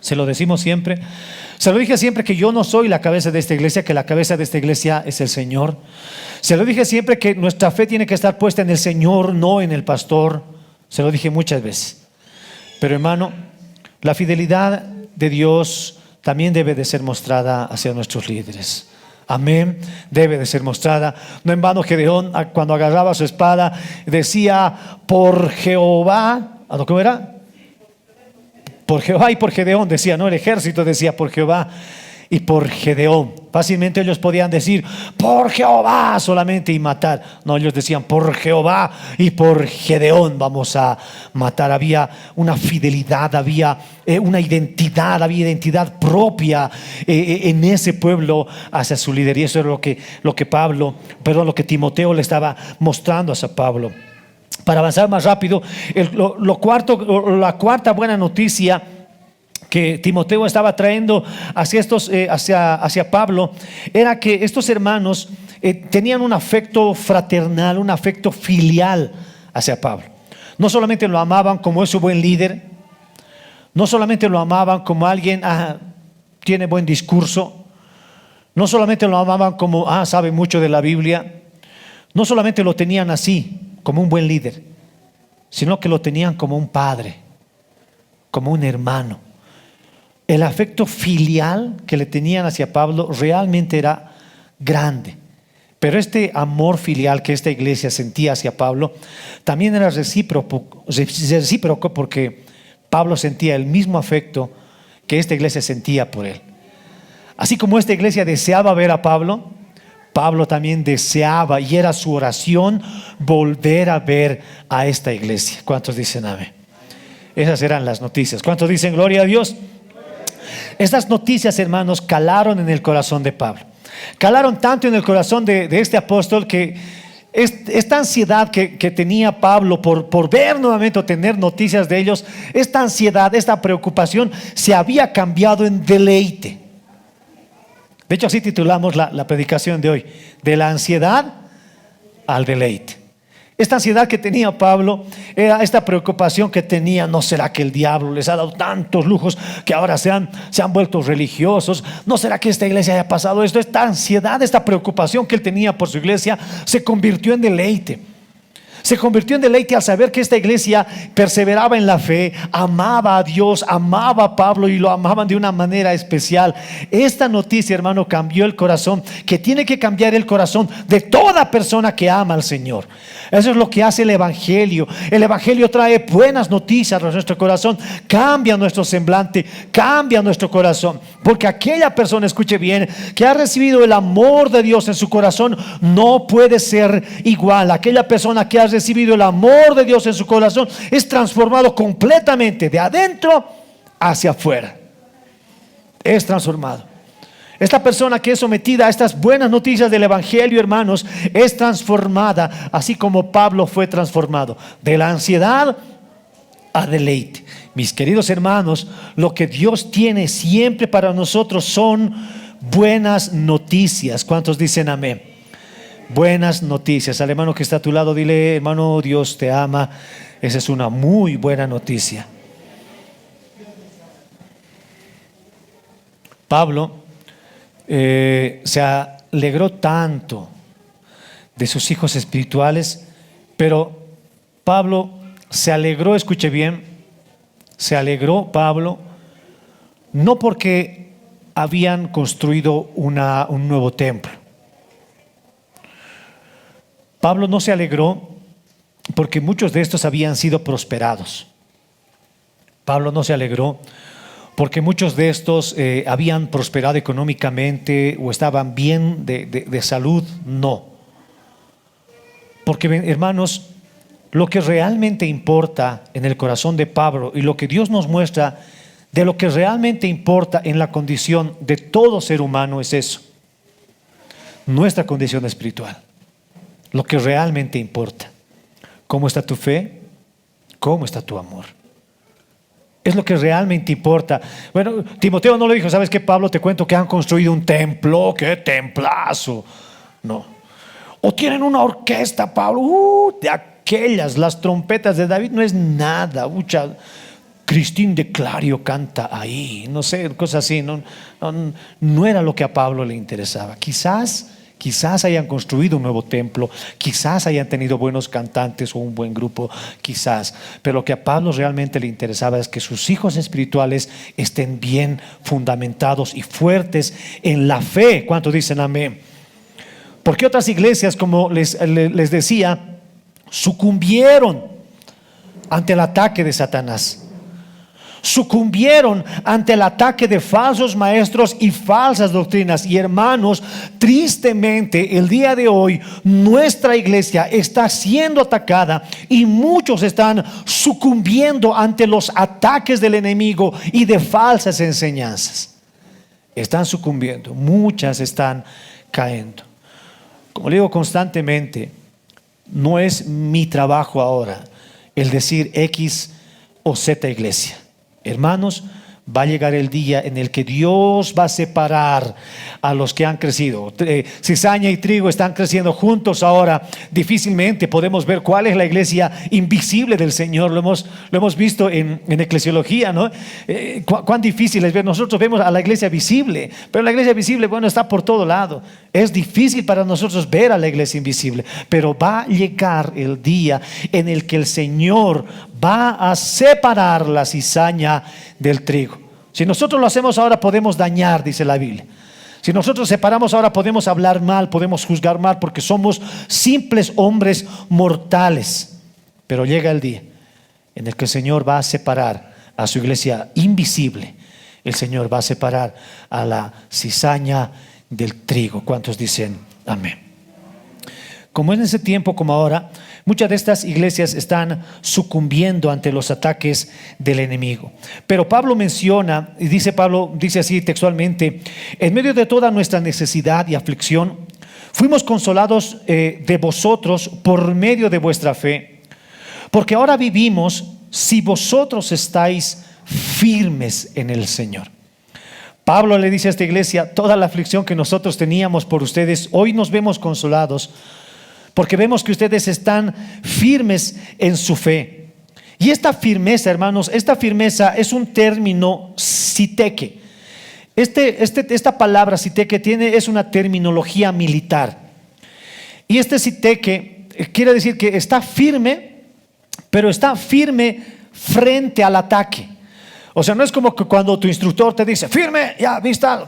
Se lo decimos siempre. Se lo dije siempre que yo no soy la cabeza de esta iglesia, que la cabeza de esta iglesia es el Señor. Se lo dije siempre que nuestra fe tiene que estar puesta en el Señor, no en el pastor. Se lo dije muchas veces. Pero hermano, la fidelidad de Dios también debe de ser mostrada hacia nuestros líderes. Amén. Debe de ser mostrada. No en vano Gedeón, cuando agarraba su espada, decía: por Jehová. ¿Cómo era? Por Jehová y por Gedeón, decía, no, el ejército decía por Jehová y por Gedeón. Fácilmente ellos podían decir por Jehová solamente y matar. No, ellos decían por Jehová y por Gedeón vamos a matar. Había una fidelidad, había una identidad, había identidad propia en ese pueblo hacia su líder. Y eso es lo que Timoteo le estaba mostrando a San Pablo. Para avanzar más rápido, la cuarta buena noticia que Timoteo estaba trayendo hacia Pablo era que estos hermanos tenían un afecto fraternal, un afecto filial hacia Pablo. No solamente lo amaban como es su buen líder, no solamente lo amaban como alguien tiene buen discurso, no solamente lo amaban como sabe mucho de la Biblia, no solamente lo tenían así como un buen líder, sino que lo tenían como un padre, como un hermano. El afecto filial que le tenían hacia Pablo realmente era grande. Pero este amor filial que esta iglesia sentía hacia Pablo también era recíproco porque Pablo sentía el mismo afecto que esta iglesia sentía por él. Así como esta iglesia deseaba ver a Pablo, Pablo también deseaba, y era su oración, volver a ver a esta iglesia. ¿Cuántos dicen amén? Esas eran las noticias. ¿Cuántos dicen gloria a Dios? Estas noticias, hermanos, calaron en el corazón de Pablo. Calaron tanto en el corazón de este apóstol que esta ansiedad que tenía Pablo por ver nuevamente o tener noticias de ellos, esta ansiedad, esta preocupación se había cambiado en deleite. De hecho, así titulamos la predicación de hoy: de la ansiedad al deleite. Esta ansiedad que tenía Pablo era esta preocupación que tenía: ¿no será que el diablo les ha dado tantos lujos que ahora se han vuelto religiosos? ¿No será que esta iglesia haya pasado esto? Esta ansiedad, esta preocupación que él tenía por su iglesia se convirtió en deleite. Se convirtió en deleite al saber que esta iglesia perseveraba en la fe, amaba a Dios, amaba a Pablo y lo amaban de una manera especial. Esta noticia, hermano, cambió el corazón, que tiene que cambiar el corazón de toda persona que ama al Señor. Eso es lo que hace el Evangelio. El Evangelio trae buenas noticias a nuestro corazón, cambia nuestro semblante, cambia nuestro corazón. Porque aquella persona, escuche bien, que ha recibido el amor de Dios en su corazón, no puede ser igual. Aquella persona que ha recibido el amor de Dios en su corazón es transformado completamente de adentro hacia afuera. Es transformado. Esta persona que es sometida a estas buenas noticias del Evangelio, hermanos, es transformada, así como Pablo fue transformado, de la ansiedad a deleite. Mis queridos hermanos, lo que Dios tiene siempre para nosotros son buenas noticias. ¿Cuántos dicen amén? Buenas noticias. Al hermano que está a tu lado, dile: hermano, Dios te ama. Esa es una muy buena noticia. Pablo se alegró tanto de sus hijos espirituales, pero Pablo se alegró, escuche bien, se alegró Pablo no porque habían construido un nuevo templo. Pablo no se alegró porque muchos de estos habían sido prosperados. Pablo no se alegró porque muchos de estos habían prosperado económicamente o estaban bien de salud. No. Porque, hermanos, lo que realmente importa en el corazón de Pablo y lo que Dios nos muestra de lo que realmente importa en la condición de todo ser humano es eso: nuestra condición espiritual. Lo que realmente importa. ¿Cómo está tu fe? ¿Cómo está tu amor? Es lo que realmente importa. Bueno, Timoteo no le dijo: ¿sabes qué, Pablo? Te cuento que han construido un templo. ¡Qué templazo! No. O tienen una orquesta, Pablo, de aquellas, las trompetas de David no es nada. Mucha Cristín de Clario canta ahí, no sé, cosas así. No era lo que a Pablo le interesaba. Quizás hayan construido un nuevo templo, quizás hayan tenido buenos cantantes o un buen grupo, quizás. Pero lo que a Pablo realmente le interesaba es que sus hijos espirituales estén bien fundamentados y fuertes en la fe. ¿Cuántos dicen amén? Porque otras iglesias, como les decía, sucumbieron ante el ataque de Satanás. Sucumbieron ante el ataque de falsos maestros y falsas doctrinas. Y hermanos, tristemente el día de hoy nuestra iglesia está siendo atacada y muchos están sucumbiendo ante los ataques del enemigo y de falsas enseñanzas. Están sucumbiendo, muchas están cayendo. Como digo constantemente, no es mi trabajo ahora el decir X o Z iglesia. Hermanos, va a llegar el día en el que Dios va a separar a los que han crecido. Cizaña y trigo están creciendo juntos ahora. Difícilmente podemos ver cuál es la iglesia invisible del Señor. Lo hemos visto en eclesiología, ¿no? Cuán difícil es ver. Nosotros vemos a la iglesia visible, pero la iglesia visible, bueno, está por todo lado. Es difícil para nosotros ver a la iglesia invisible, pero va a llegar el día en el que el Señor va a separar la cizaña del trigo. Si nosotros lo hacemos ahora, podemos dañar, dice la Biblia. Si nosotros separamos ahora, podemos hablar mal, podemos juzgar mal, porque somos simples hombres mortales. Pero llega el día en el que el Señor va a separar a su iglesia invisible. El Señor va a separar a la cizaña del trigo. ¿Cuántos dicen amén? como en ese tiempo como ahora, muchas de estas iglesias están sucumbiendo ante los ataques del enemigo. Pero Pablo menciona, y dice así textualmente: en medio de toda nuestra necesidad y aflicción, fuimos consolados de vosotros por medio de vuestra fe, porque ahora vivimos si vosotros estáis firmes en el Señor. Pablo le dice a esta iglesia: toda la aflicción que nosotros teníamos por ustedes, hoy nos vemos consolados porque vemos que ustedes están firmes en su fe. Y esta firmeza, hermanos, esta firmeza es un término siteque. Esta palabra siteque es una terminología militar. Y este siteque quiere decir que está firme, pero está firme frente al ataque. O sea, no es como que cuando tu instructor te dice: firme, ya, vista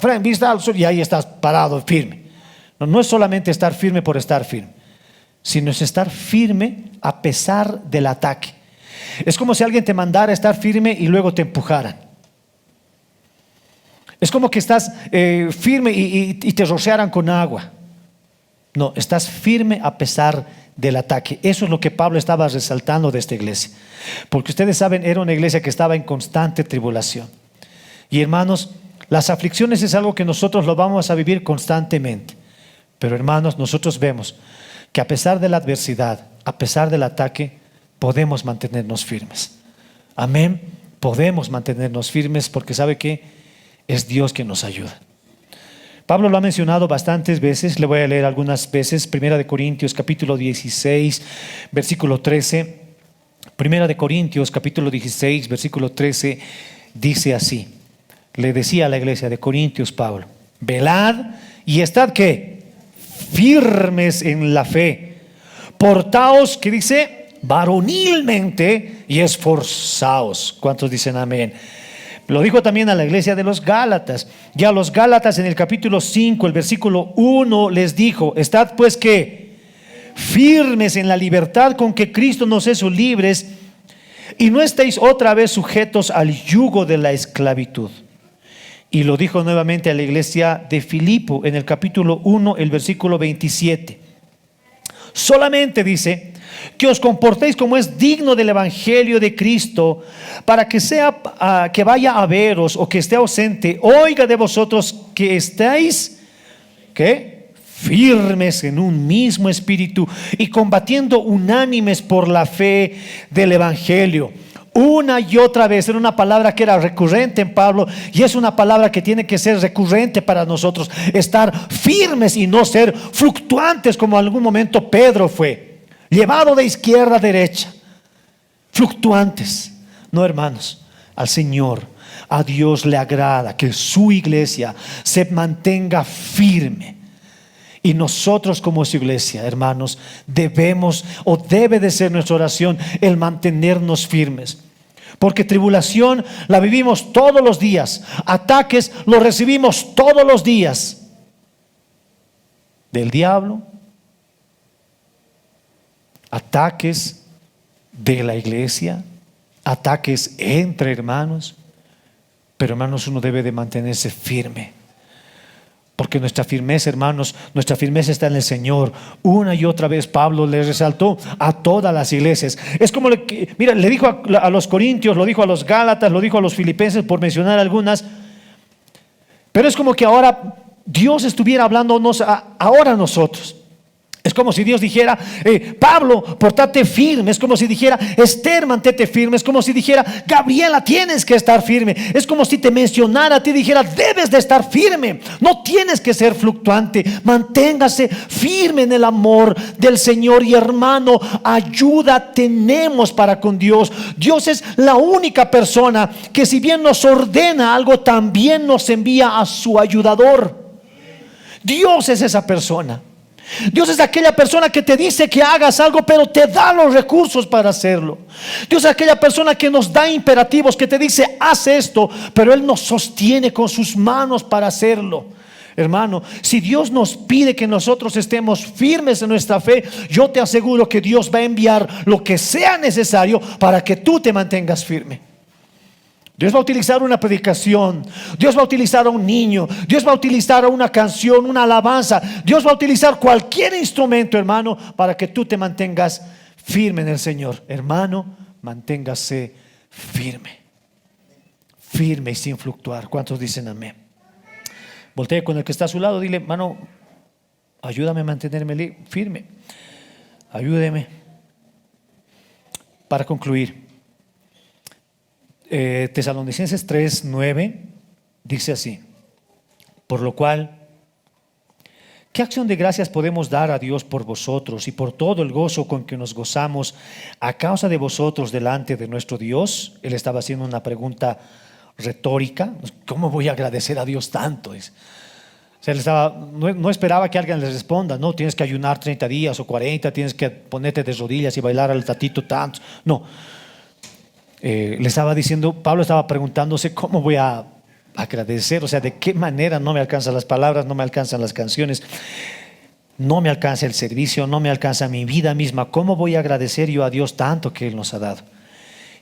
al sur, y ahí estás parado, firme. No es solamente estar firme por estar firme, sino es estar firme a pesar del ataque. Es como si alguien te mandara a estar firme y luego te empujaran. Es como que estás firme y te rociaran con agua. No, estás firme a pesar del ataque. Eso es lo que Pablo estaba resaltando de esta iglesia, porque ustedes saben, era una iglesia que estaba en constante tribulación. Y hermanos, las aflicciones es algo que nosotros lo vamos a vivir constantemente. Pero hermanos, nosotros vemos que a pesar de la adversidad, a pesar del ataque, podemos mantenernos firmes. Amén. Podemos mantenernos firmes porque ¿sabe qué? Es Dios quien nos ayuda. Pablo lo ha mencionado bastantes veces. Le voy a leer algunas veces. Primera de Corintios capítulo 16 versículo 13. Primera de Corintios capítulo 16 versículo 13 dice así. Le decía a la iglesia de Corintios Pablo: velad y estad ¿qué? Firmes en la fe. Portaos, ¿qué dice? Varonilmente y esforzaos. ¿Cuántos dicen amén? Lo dijo también a la iglesia de los Gálatas. Ya a los Gálatas en el capítulo 5, el versículo 1 les dijo: estad pues ¿qué? Firmes en la libertad con que Cristo nos hizo libres, y no estéis otra vez sujetos al yugo de la esclavitud. Y lo dijo nuevamente a la iglesia de Filipo en el capítulo 1, el versículo 27. Solamente dice que os comportéis como es digno del evangelio de Cristo, para que sea que vaya a veros o que esté ausente, oiga de vosotros que estáis ¿qué? Firmes en un mismo espíritu y combatiendo unánimes por la fe del evangelio. Una y otra vez, era una palabra que era recurrente en Pablo, y es una palabra que tiene que ser recurrente para nosotros: estar firmes y no ser fluctuantes como en algún momento Pedro fue, llevado de izquierda a derecha, fluctuantes. No, hermanos, al Señor, a Dios le agrada que su iglesia se mantenga firme. Y nosotros como su iglesia, hermanos, debemos o debe de ser nuestra oración el mantenernos firmes. Porque tribulación la vivimos todos los días. Ataques los recibimos todos los días. Del diablo. Ataques de la iglesia. Ataques entre hermanos. Pero hermanos, uno debe de mantenerse firme. Porque nuestra firmeza, hermanos, nuestra firmeza está en el Señor. Una y otra vez Pablo le resaltó a todas las iglesias. Es como, mira, le dijo a los corintios, lo dijo a los gálatas, lo dijo a los filipenses, por mencionar algunas. Pero es como que ahora Dios estuviera hablándonos ahora a nosotros. Es como si Dios dijera: Pablo, portate firme. Es como si dijera: Esther, mantente firme. Es como si dijera: Gabriela, tienes que estar firme. Es como si te mencionara a ti, dijera: debes de estar firme. No tienes que ser fluctuante. Manténgase firme en el amor del Señor. Y hermano, ayuda tenemos para con Dios. Dios es la única persona que, si bien nos ordena algo, también nos envía a su ayudador. Dios es esa persona. Dios es aquella persona que te dice que hagas algo, pero te da los recursos para hacerlo. Dios es aquella persona que nos da imperativos, que te dice: haz esto, pero Él nos sostiene con sus manos para hacerlo. Hermano, si Dios nos pide que nosotros estemos firmes en nuestra fe, yo te aseguro que Dios va a enviar lo que sea necesario para que tú te mantengas firme. Dios va a utilizar una predicación, Dios va a utilizar a un niño, Dios va a utilizar a una canción, una alabanza, Dios va a utilizar cualquier cualquier instrumento, hermano, para que tú te mantengas firme en el Señor. Hermano, manténgase firme. Firme y sin fluctuar. ¿Cuántos dicen amén? Voltea con el que está a su lado, dile, hermano, ayúdame a mantenerme firme. Ayúdeme. Para concluir, Tesalonicenses 3:9 dice así: por lo cual, ¿qué acción de gracias podemos dar a Dios por vosotros y por todo el gozo con que nos gozamos a causa de vosotros delante de nuestro Dios? Él estaba haciendo una pregunta retórica. ¿Cómo voy a agradecer a Dios tanto? O sea, no esperaba que alguien le responda, no, tienes que ayunar 30 días o 40, tienes que ponerte de rodillas y bailar al tatito tanto. No, le estaba diciendo, Pablo estaba preguntándose, ¿cómo voy a agradecer? O sea, ¿de qué manera? No me alcanzan las palabras, no me alcanzan las canciones, no me alcanza el servicio, no me alcanza mi vida misma. ¿Cómo voy a agradecer yo a Dios tanto que Él nos ha dado?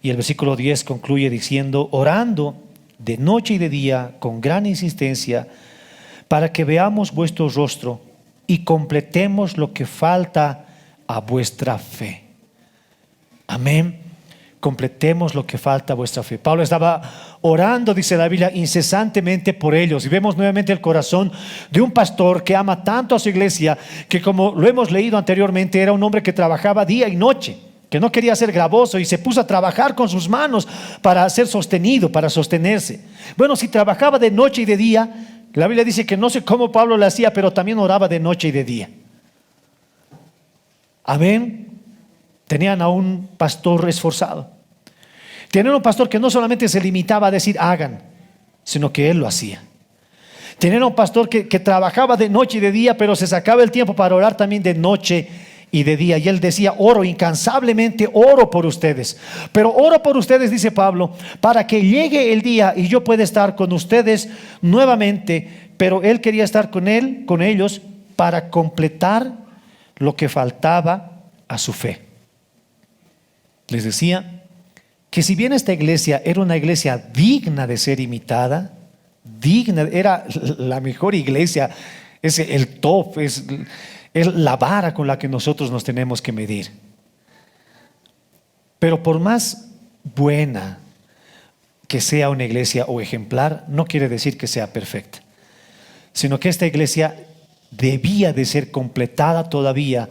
Y el versículo 10 concluye diciendo, orando de noche y de día con gran insistencia, para que veamos vuestro rostro y completemos lo que falta a vuestra fe. Amén. Completemos lo que falta a vuestra fe. Pablo estaba orando, dice la Biblia, incesantemente por ellos. Y vemos nuevamente el corazón de un pastor que ama tanto a su iglesia, que como lo hemos leído anteriormente, era un hombre que trabajaba día y noche, que no quería ser gravoso y se puso a trabajar con sus manos para ser sostenido, para sostenerse. Bueno, si trabajaba de noche y de día, la Biblia dice que no sé cómo Pablo lo hacía, pero también oraba de noche y de día. Amén. Tenían a un pastor esforzado. Tenían un pastor que no solamente se limitaba a decir hagan, sino que él lo hacía. Tenían un pastor que trabajaba de noche y de día, pero se sacaba el tiempo para orar también de noche y de día. Y él decía, oro incansablemente, oro por ustedes. Pero oro por ustedes, dice Pablo, para que llegue el día y yo pueda estar con ustedes nuevamente. Pero él quería estar con ellos, para completar lo que faltaba a su fe. Les decía que si bien esta iglesia era una iglesia digna de ser imitada, era la mejor iglesia, es el top, es la vara con la que nosotros nos tenemos que medir. Pero por más buena que sea una iglesia o ejemplar, no quiere decir que sea perfecta, sino que esta iglesia debía de ser completada todavía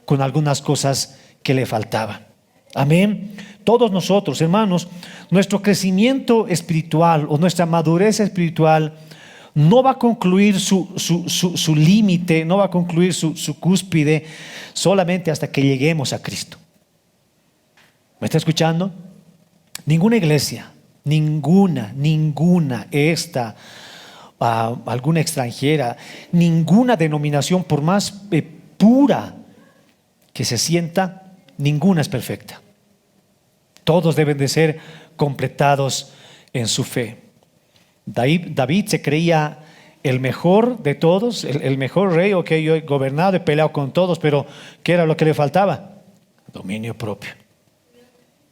con algunas cosas que le faltaban. Amén. Todos nosotros, hermanos, nuestro crecimiento espiritual o nuestra madurez espiritual no va a concluir su límite, no va a concluir su cúspide solamente hasta que lleguemos a Cristo. ¿Me está escuchando? Ninguna iglesia, ninguna alguna extranjera, ninguna denominación, por más pura que se sienta, ninguna es perfecta. Todos deben de ser completados en su fe. David se creía el mejor de todos, el mejor rey, yo he gobernado, he peleado con todos, pero ¿qué era lo que le faltaba? Dominio propio.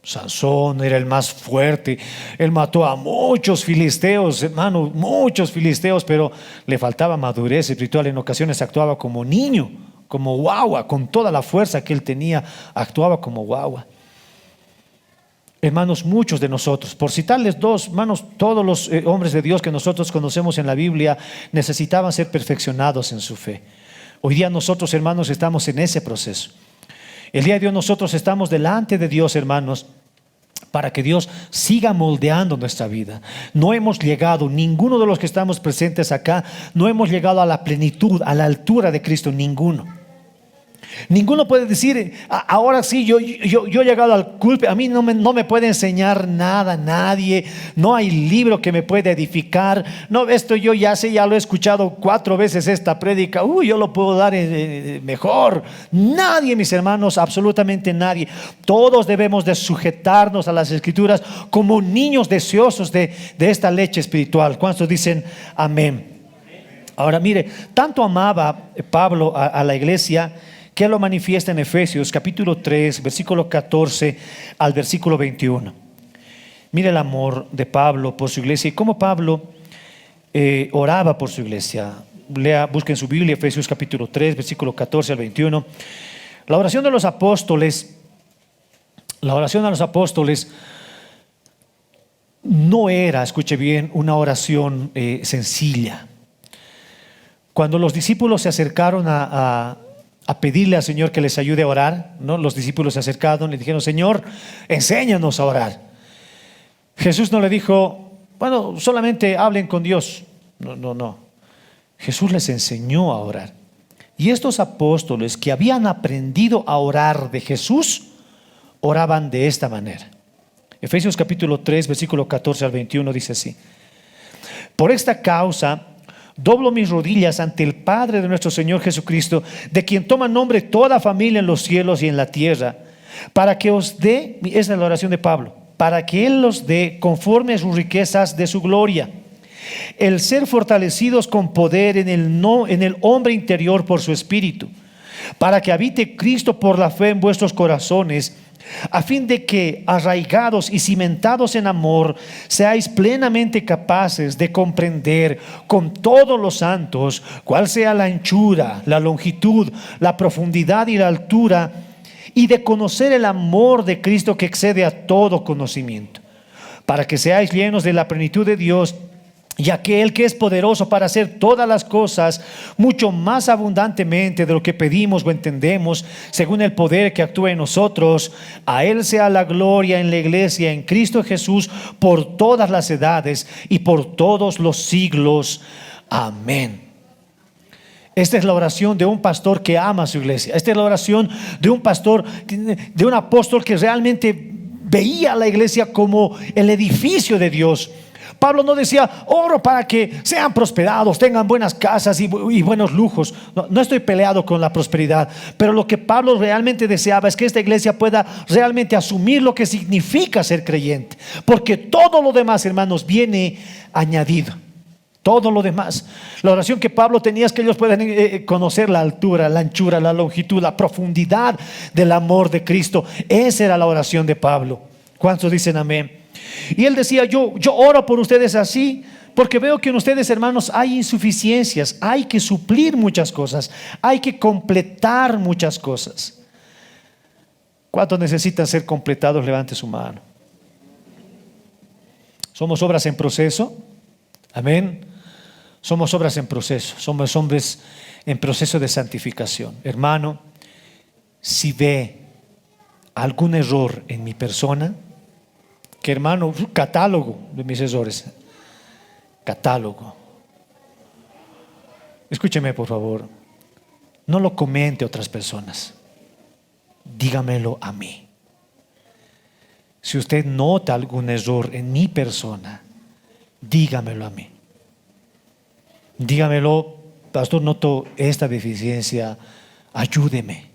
Sansón era el más fuerte, él mató a muchos filisteos, hermano, muchos filisteos, pero le faltaba madurez espiritual. En ocasiones actuaba como niño, como guagua, con toda la fuerza que él tenía, actuaba como guagua. Hermanos, muchos de nosotros, por citarles dos, hermanos, todos los hombres de Dios que nosotros conocemos en la Biblia necesitaban ser perfeccionados en su fe. Hoy día nosotros, hermanos, estamos en ese proceso. El día de hoy nosotros estamos delante de Dios, hermanos, para que Dios siga moldeando nuestra vida. No hemos llegado, ninguno de los que estamos presentes acá, no hemos llegado a la plenitud, a la altura de Cristo, ninguno. Ninguno puede decir, ahora sí, yo he llegado al culto, a mí no me puede enseñar nada, nadie, no hay libro que me pueda edificar, no, esto yo ya sé, ya lo he escuchado 4 veces esta prédica, yo lo puedo dar mejor. Nadie, mis hermanos, absolutamente nadie. Todos debemos de sujetarnos a las Escrituras como niños deseosos de esta leche espiritual. ¿Cuántos dicen amén? Ahora mire, tanto amaba Pablo a la iglesia, que lo manifiesta en Efesios capítulo 3, versículo 14 al versículo 21. Mire el amor de Pablo por su iglesia y cómo Pablo oraba por su iglesia. busquen su Biblia, Efesios capítulo 3, versículo 14 al 21. La oración de los apóstoles no era, escuche bien, una oración sencilla. Cuando los discípulos se acercaron a pedirle al Señor que les ayude a orar, ¿no? Los discípulos se acercaron y le dijeron: Señor, enséñanos a orar. Jesús no le dijo: bueno, solamente hablen con Dios. No. Jesús les enseñó a orar. Y estos apóstoles que habían aprendido a orar de Jesús, oraban de esta manera. Efesios capítulo 3, versículo 14 al 21 dice así: por esta causa doblo mis rodillas ante el Padre de nuestro Señor Jesucristo, de quien toma nombre toda familia en los cielos y en la tierra, para que os dé, esa es la oración de Pablo, para que Él los dé conforme a sus riquezas de su gloria, el ser fortalecidos con poder en el hombre interior por su Espíritu, para que habite Cristo por la fe en vuestros corazones, a fin de que, arraigados y cimentados en amor, seáis plenamente capaces de comprender con todos los santos cuál sea la anchura, la longitud, la profundidad y la altura, y de conocer el amor de Cristo que excede a todo conocimiento, para que seáis llenos de la plenitud de Dios. Y aquel que es poderoso para hacer todas las cosas mucho más abundantemente de lo que pedimos o entendemos, según el poder que actúa en nosotros, a Él sea la gloria en la iglesia, en Cristo Jesús, por todas las edades y por todos los siglos. Amén. Esta es la oración de un pastor que ama a su iglesia. Esta es la oración de un pastor, de un apóstol que realmente veía a la iglesia como el edificio de Dios. Pablo no decía: oro para que sean prosperados, tengan buenas casas y buenos lujos. No estoy peleado con la prosperidad, pero lo que Pablo realmente deseaba es que esta iglesia pueda realmente asumir lo que significa ser creyente, porque todo lo demás, hermanos, viene añadido. Todo lo demás. La oración que Pablo tenía es que ellos puedan conocer la altura, la anchura, la longitud, la profundidad del amor de Cristo. Esa era la oración de Pablo. ¿Cuántos dicen amén? Y él decía: yo oro por ustedes así, porque veo que en ustedes, hermanos, hay insuficiencias, hay que suplir muchas cosas, hay que completar muchas cosas. ¿Cuántos necesitan ser completados? Levante su mano. Somos obras en proceso. Amén. Somos obras en proceso, somos hombres en proceso de santificación. Hermano, si ve algún error en mi persona, que hermano, catálogo de mis errores, catálogo. Escúcheme por favor, no lo comente a otras personas, dígamelo a mí. Si usted nota algún error en mi persona, dígamelo a mí. Dígamelo: pastor, noto esta deficiencia, ayúdeme.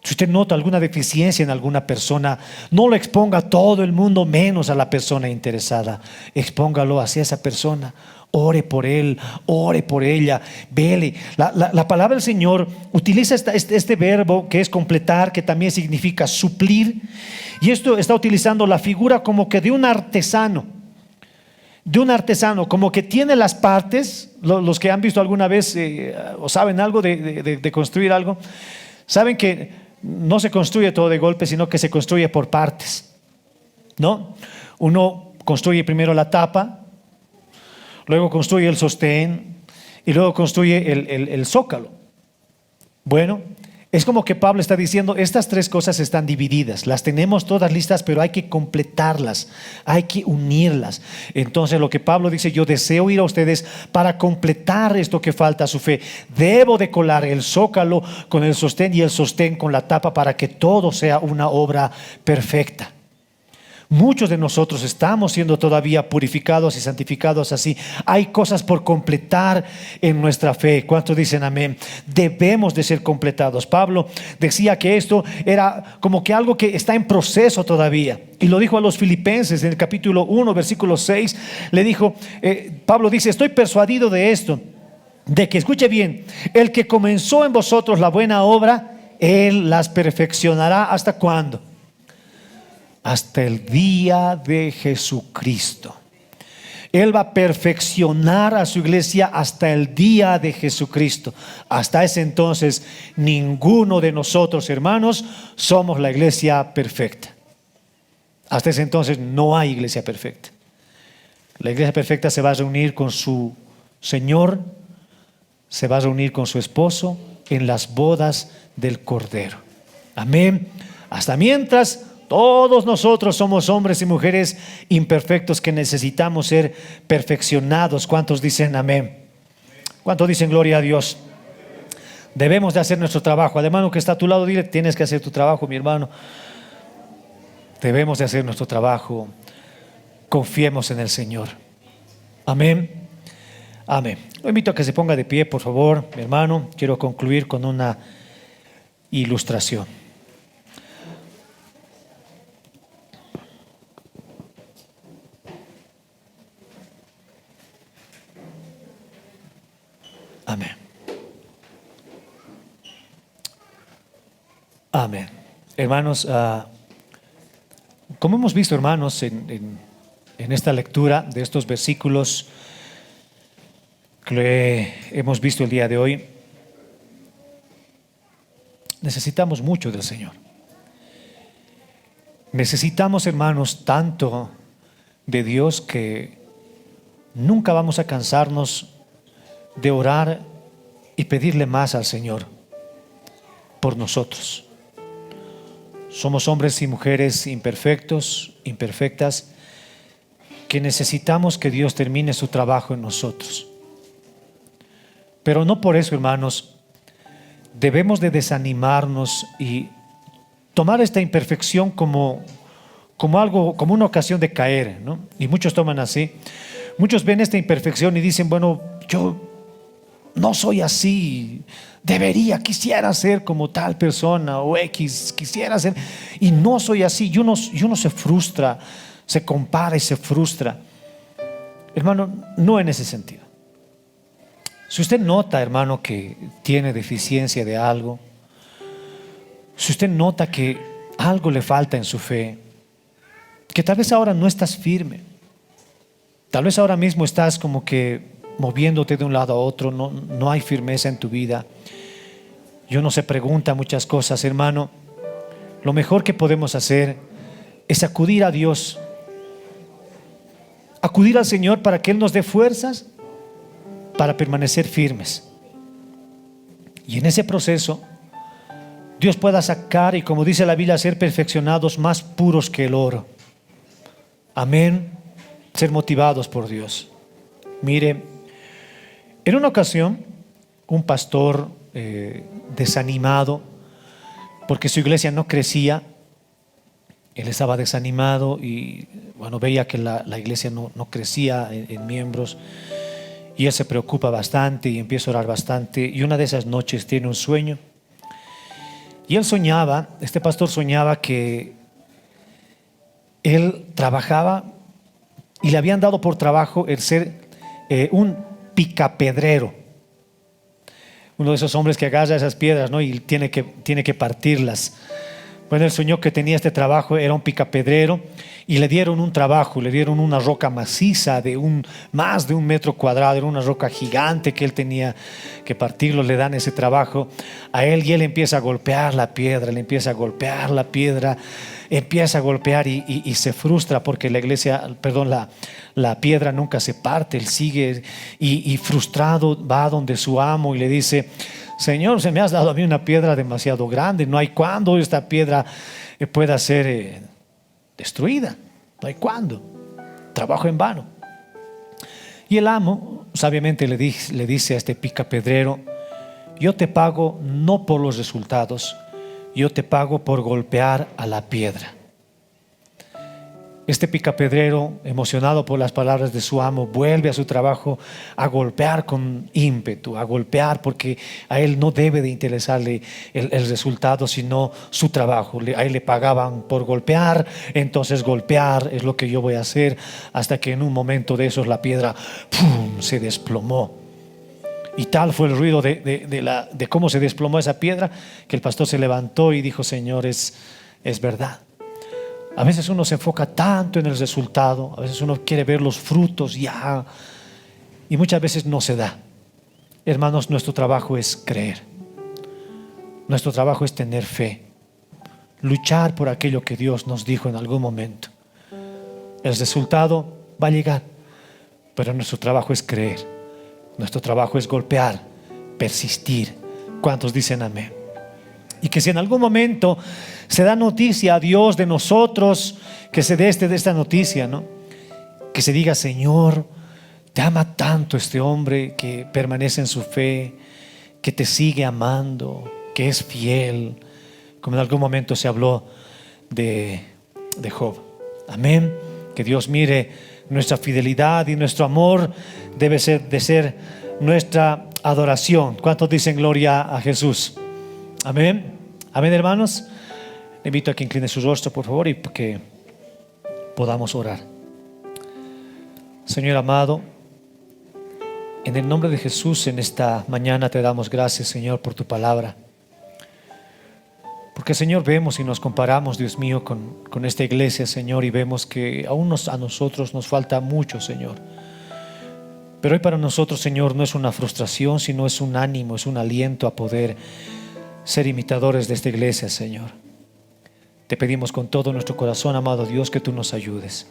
Si usted nota alguna deficiencia en alguna persona, no lo exponga a todo el mundo, menos a la persona interesada. Expóngalo hacia esa persona. Ore por él, ore por ella, vele. La palabra del Señor utiliza este verbo que es completar, que también significa suplir. Y esto está utilizando la figura como que de un artesano. Como que tiene las partes. Los que han visto alguna vez o saben algo de construir algo, saben que no se construye todo de golpe, sino que se construye por partes, ¿no? Uno construye primero la tapa, luego construye el sostén y luego construye el zócalo. Bueno, es como que Pablo está diciendo: estas tres cosas están divididas, las tenemos todas listas, pero hay que completarlas, hay que unirlas. Entonces lo que Pablo dice: yo deseo ir a ustedes para completar esto que falta a su fe. Debo de colar el zócalo con el sostén y el sostén con la tapa, para que todo sea una obra perfecta. Muchos de nosotros estamos siendo todavía purificados y santificados así. Hay cosas por completar en nuestra fe. ¿Cuántos dicen amén? Debemos de ser completados. Pablo decía que esto era como que algo que está en proceso todavía. Y lo dijo a los filipenses en el capítulo 1, versículo 6. Le dijo, Pablo dice: estoy persuadido de esto, de que, escuche bien, el que comenzó en vosotros la buena obra, Él las perfeccionará. ¿Hasta cuándo? Hasta el día de Jesucristo. Él va a perfeccionar a su iglesia hasta el día de Jesucristo. Hasta ese entonces, ninguno de nosotros, hermanos, somos la iglesia perfecta. Hasta ese entonces no hay iglesia perfecta. La iglesia perfecta se va a reunir con su Señor, se va a reunir con su esposo en las bodas del Cordero. Amén. Hasta mientras, todos nosotros somos hombres y mujeres imperfectos que necesitamos ser perfeccionados. ¿Cuántos dicen amén? ¿Cuántos dicen gloria a Dios? Debemos de hacer nuestro trabajo. Al hermano que está a tu lado, dile: tienes que hacer tu trabajo, mi hermano. Debemos de hacer nuestro trabajo. Confiemos en el Señor. Amén. Amén. Lo invito a que se ponga de pie, por favor, mi hermano. Quiero concluir con una ilustración. Amén. Amén. Hermanos, como hemos visto, hermanos, en esta lectura de estos versículos que hemos visto el día de hoy, necesitamos mucho del Señor. Necesitamos, hermanos, tanto de Dios que nunca vamos a cansarnos de orar y pedirle más al Señor por nosotros. Somos hombres y mujeres imperfectos, imperfectas, que necesitamos que Dios termine su trabajo en nosotros. Pero no por eso, hermanos, debemos de desanimarnos y tomar esta imperfección como algo, como una ocasión de caer, ¿no? Y muchos toman así. Muchos ven esta imperfección y dicen: bueno, yo no soy así, quisiera ser como tal persona, o X, quisiera ser, y no soy así. Y uno se frustra, se compara y se frustra. Hermano, no en ese sentido. Si usted nota, hermano, que tiene deficiencia de algo, si usted nota que algo le falta en su fe, que tal vez ahora no estás firme, tal vez ahora mismo estás como que moviéndote de un lado a otro, no hay firmeza en tu vida, y uno se pregunta muchas cosas, hermano, lo mejor que podemos hacer es acudir a Dios, acudir al Señor para que Él nos dé fuerzas para permanecer firmes. Y en ese proceso Dios pueda sacar, y como dice la Biblia, ser perfeccionados, más puros que el oro. Amén. Ser motivados por Dios. Mire, en una ocasión un pastor desanimado porque su iglesia no crecía, él estaba desanimado y bueno, veía que la iglesia no crecía en miembros. Y él se preocupa bastante y empieza a orar bastante. Y una de esas noches tiene un sueño. Y él soñaba, este pastor soñaba que él trabajaba y le habían dado por trabajo el ser un picapedrero. Uno de esos hombres que agarra esas piedras, ¿no? Y tiene que partirlas. Bueno, él soñó que tenía este trabajo, era un picapedrero, y le dieron un trabajo, le dieron una roca maciza de más de 1 metro cuadrado, era una roca gigante que él tenía que partirlo. Le dan ese trabajo a él y él empieza a golpear la piedra, le empieza a golpear la piedra, empieza a golpear y se frustra porque la piedra nunca se parte. Él sigue y frustrado va donde su amo y le dice: Señor, se me has dado a mí una piedra demasiado grande, no hay cuándo esta piedra pueda ser destruida, no hay cuándo, trabajo en vano. Y el amo sabiamente le dice a este picapedrero: yo te pago no por los resultados, yo te pago por golpear a la piedra. Este picapedrero, emocionado por las palabras de su amo, vuelve a su trabajo a golpear con ímpetu, a golpear, porque a él no debe de interesarle el resultado, sino su trabajo. A él le pagaban por golpear, entonces golpear es lo que yo voy a hacer, hasta que en un momento de esos la piedra ¡pum!, se desplomó. Y tal fue el ruido de cómo se desplomó esa piedra, que el pastor se levantó y dijo: Señor, es verdad. A veces uno se enfoca tanto en el resultado, a veces uno quiere ver los frutos ya, y muchas veces no se da. Hermanos, nuestro trabajo es creer. Nuestro trabajo es tener fe, luchar por aquello que Dios nos dijo en algún momento. El resultado va a llegar, pero nuestro trabajo es creer. Nuestro trabajo es golpear, persistir. ¿Cuántos dicen amén? Y que si en algún momento se da noticia a Dios de nosotros, que se dé de esta noticia, ¿no? Que se diga: Señor, te ama tanto este hombre que permanece en su fe, que te sigue amando, que es fiel, como en algún momento se habló de Job. Amén. Que Dios mire nuestra fidelidad, y nuestro amor debe de ser nuestra adoración. ¿Cuántos dicen gloria a Jesús? Amén. Amén, hermanos. Le invito a que incline su rostro, por favor, y que podamos orar. Señor amado, en el nombre de Jesús, en esta mañana te damos gracias, Señor, por tu palabra. Porque, Señor, vemos y nos comparamos, Dios mío, con esta iglesia, Señor, y vemos que aún a nosotros nos falta mucho, Señor. Pero hoy para nosotros, Señor, no es una frustración, sino es un ánimo, es un aliento a poder ser imitadores de esta iglesia, Señor. Te pedimos con todo nuestro corazón, amado Dios, que tú nos ayudes.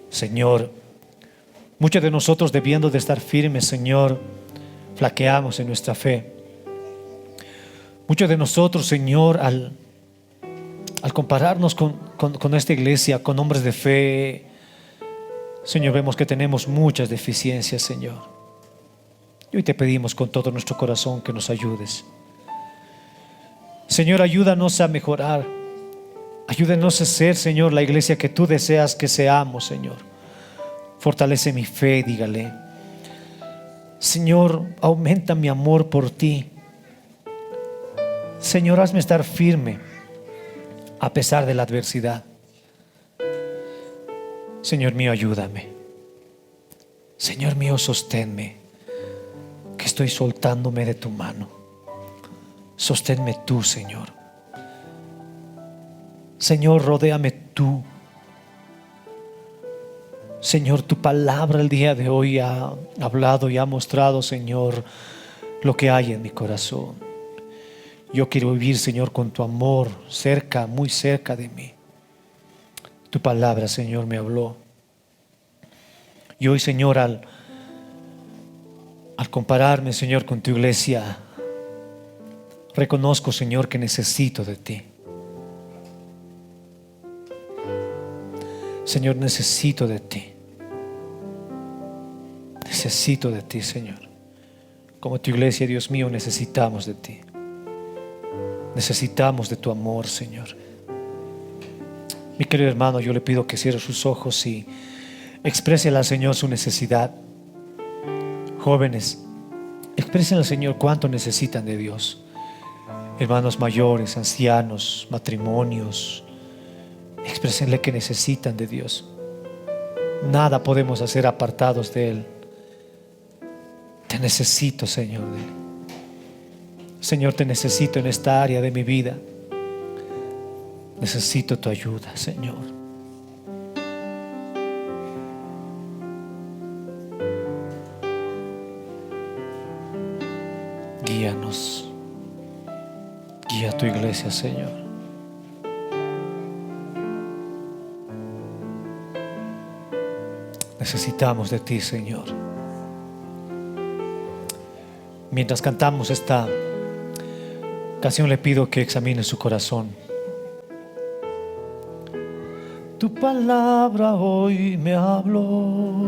Señor, muchos de nosotros, debiendo de estar firmes, Señor, flaqueamos en nuestra fe. Muchos de nosotros, Señor, al compararnos con esta iglesia, con hombres de fe, Señor, vemos que tenemos muchas deficiencias, Señor. Y hoy te pedimos con todo nuestro corazón que nos ayudes. Señor, ayúdanos a mejorar. Ayúdanos a ser, Señor, la iglesia que tú deseas que seamos, Señor. Fortalece mi fe, dígale. Señor, aumenta mi amor por ti. Señor, hazme estar firme a pesar de la adversidad. Señor mío, ayúdame. Señor mío, sosténme, que estoy soltándome de tu mano. Sosténme tú, Señor. Señor, rodéame tú. Señor, tu palabra el día de hoy ha hablado y ha mostrado, Señor, lo que hay en mi corazón. Yo quiero vivir, Señor, con tu amor cerca, muy cerca de mí. Tu palabra, Señor, me habló. Y hoy, Señor, al compararme, Señor, con tu iglesia, reconozco, Señor, que necesito de ti. Señor, necesito de ti. Necesito de ti, Señor. Como tu iglesia, Dios mío, necesitamos de ti. Necesitamos de tu amor, Señor. Mi querido hermano, yo le pido que cierre sus ojos y exprésele al Señor su necesidad. Jóvenes, expresen al Señor cuánto necesitan de Dios. Hermanos mayores, ancianos, matrimonios, exprésenle que necesitan de Dios. Nada podemos hacer apartados de Él. Te necesito, Señor. Señor, te necesito en esta área de mi vida. Necesito tu ayuda, Señor. Guíanos. Guía a tu iglesia, Señor. Necesitamos de ti, Señor. Mientras cantamos esta canción, le pido que examine su corazón. Tu palabra hoy me habló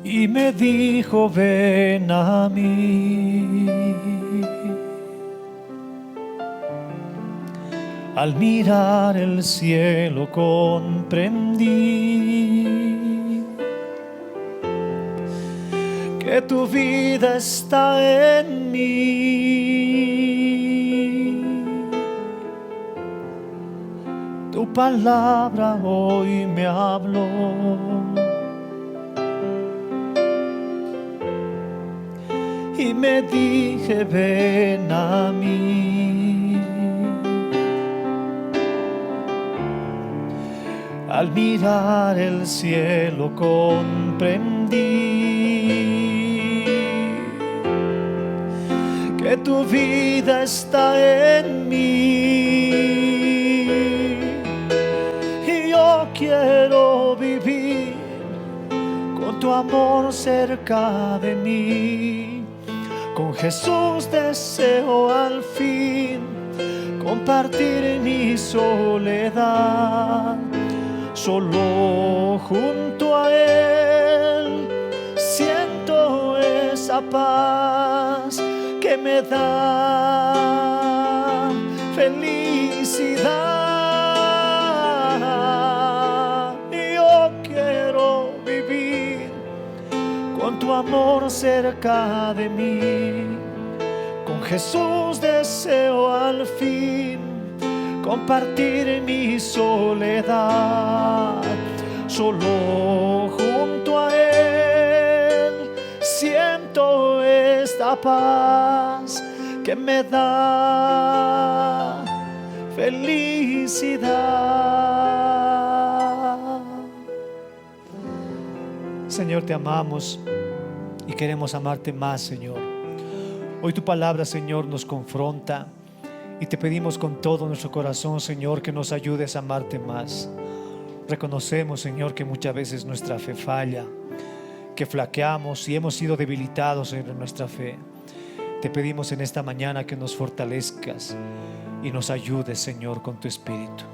y me dijo: ven a mí. Al mirar el cielo comprendí que tu vida está en mí. Tu palabra hoy me habló y me dije: ven a mí. Al mirar el cielo comprendí que tu vida está en mí, y yo quiero vivir con tu amor cerca de mí. Con Jesús deseo al fin compartir mi soledad. Solo junto a Él siento esa paz que me da felicidad. Yo quiero vivir con tu amor cerca de mí. Con Jesús deseo al fin compartir mi soledad. Solo junto a Él siento esta paz que me da felicidad. Señor, te amamos y queremos amarte más, Señor. Hoy tu palabra, Señor, nos confronta y te pedimos con todo nuestro corazón, Señor, que nos ayudes a amarte más. Reconocemos, Señor, que muchas veces nuestra fe falla, que flaqueamos y hemos sido debilitados en nuestra fe. Te pedimos en esta mañana que nos fortalezcas y nos ayudes, Señor, con tu Espíritu.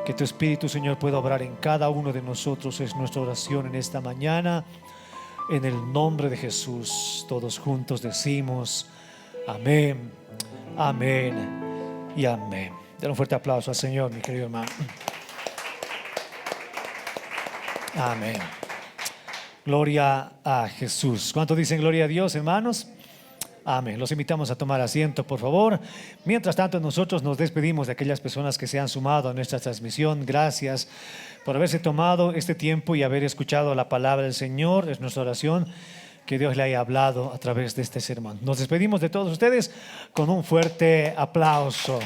Que tu Espíritu, Señor, pueda obrar en cada uno de nosotros. Es nuestra oración en esta mañana. En el nombre de Jesús, todos juntos decimos amén, amén y amén. Den un fuerte aplauso al Señor, mi querido hermano. Amén. Gloria a Jesús. ¿Cuántos dicen gloria a Dios, hermanos? Amén. Los invitamos a tomar asiento, por favor. Mientras tanto, nosotros nos despedimos de aquellas personas que se han sumado a nuestra transmisión. Gracias por haberse tomado este tiempo y haber escuchado la palabra del Señor. Es nuestra oración que Dios le haya hablado a través de este sermón. Nos despedimos de todos ustedes con un fuerte aplauso.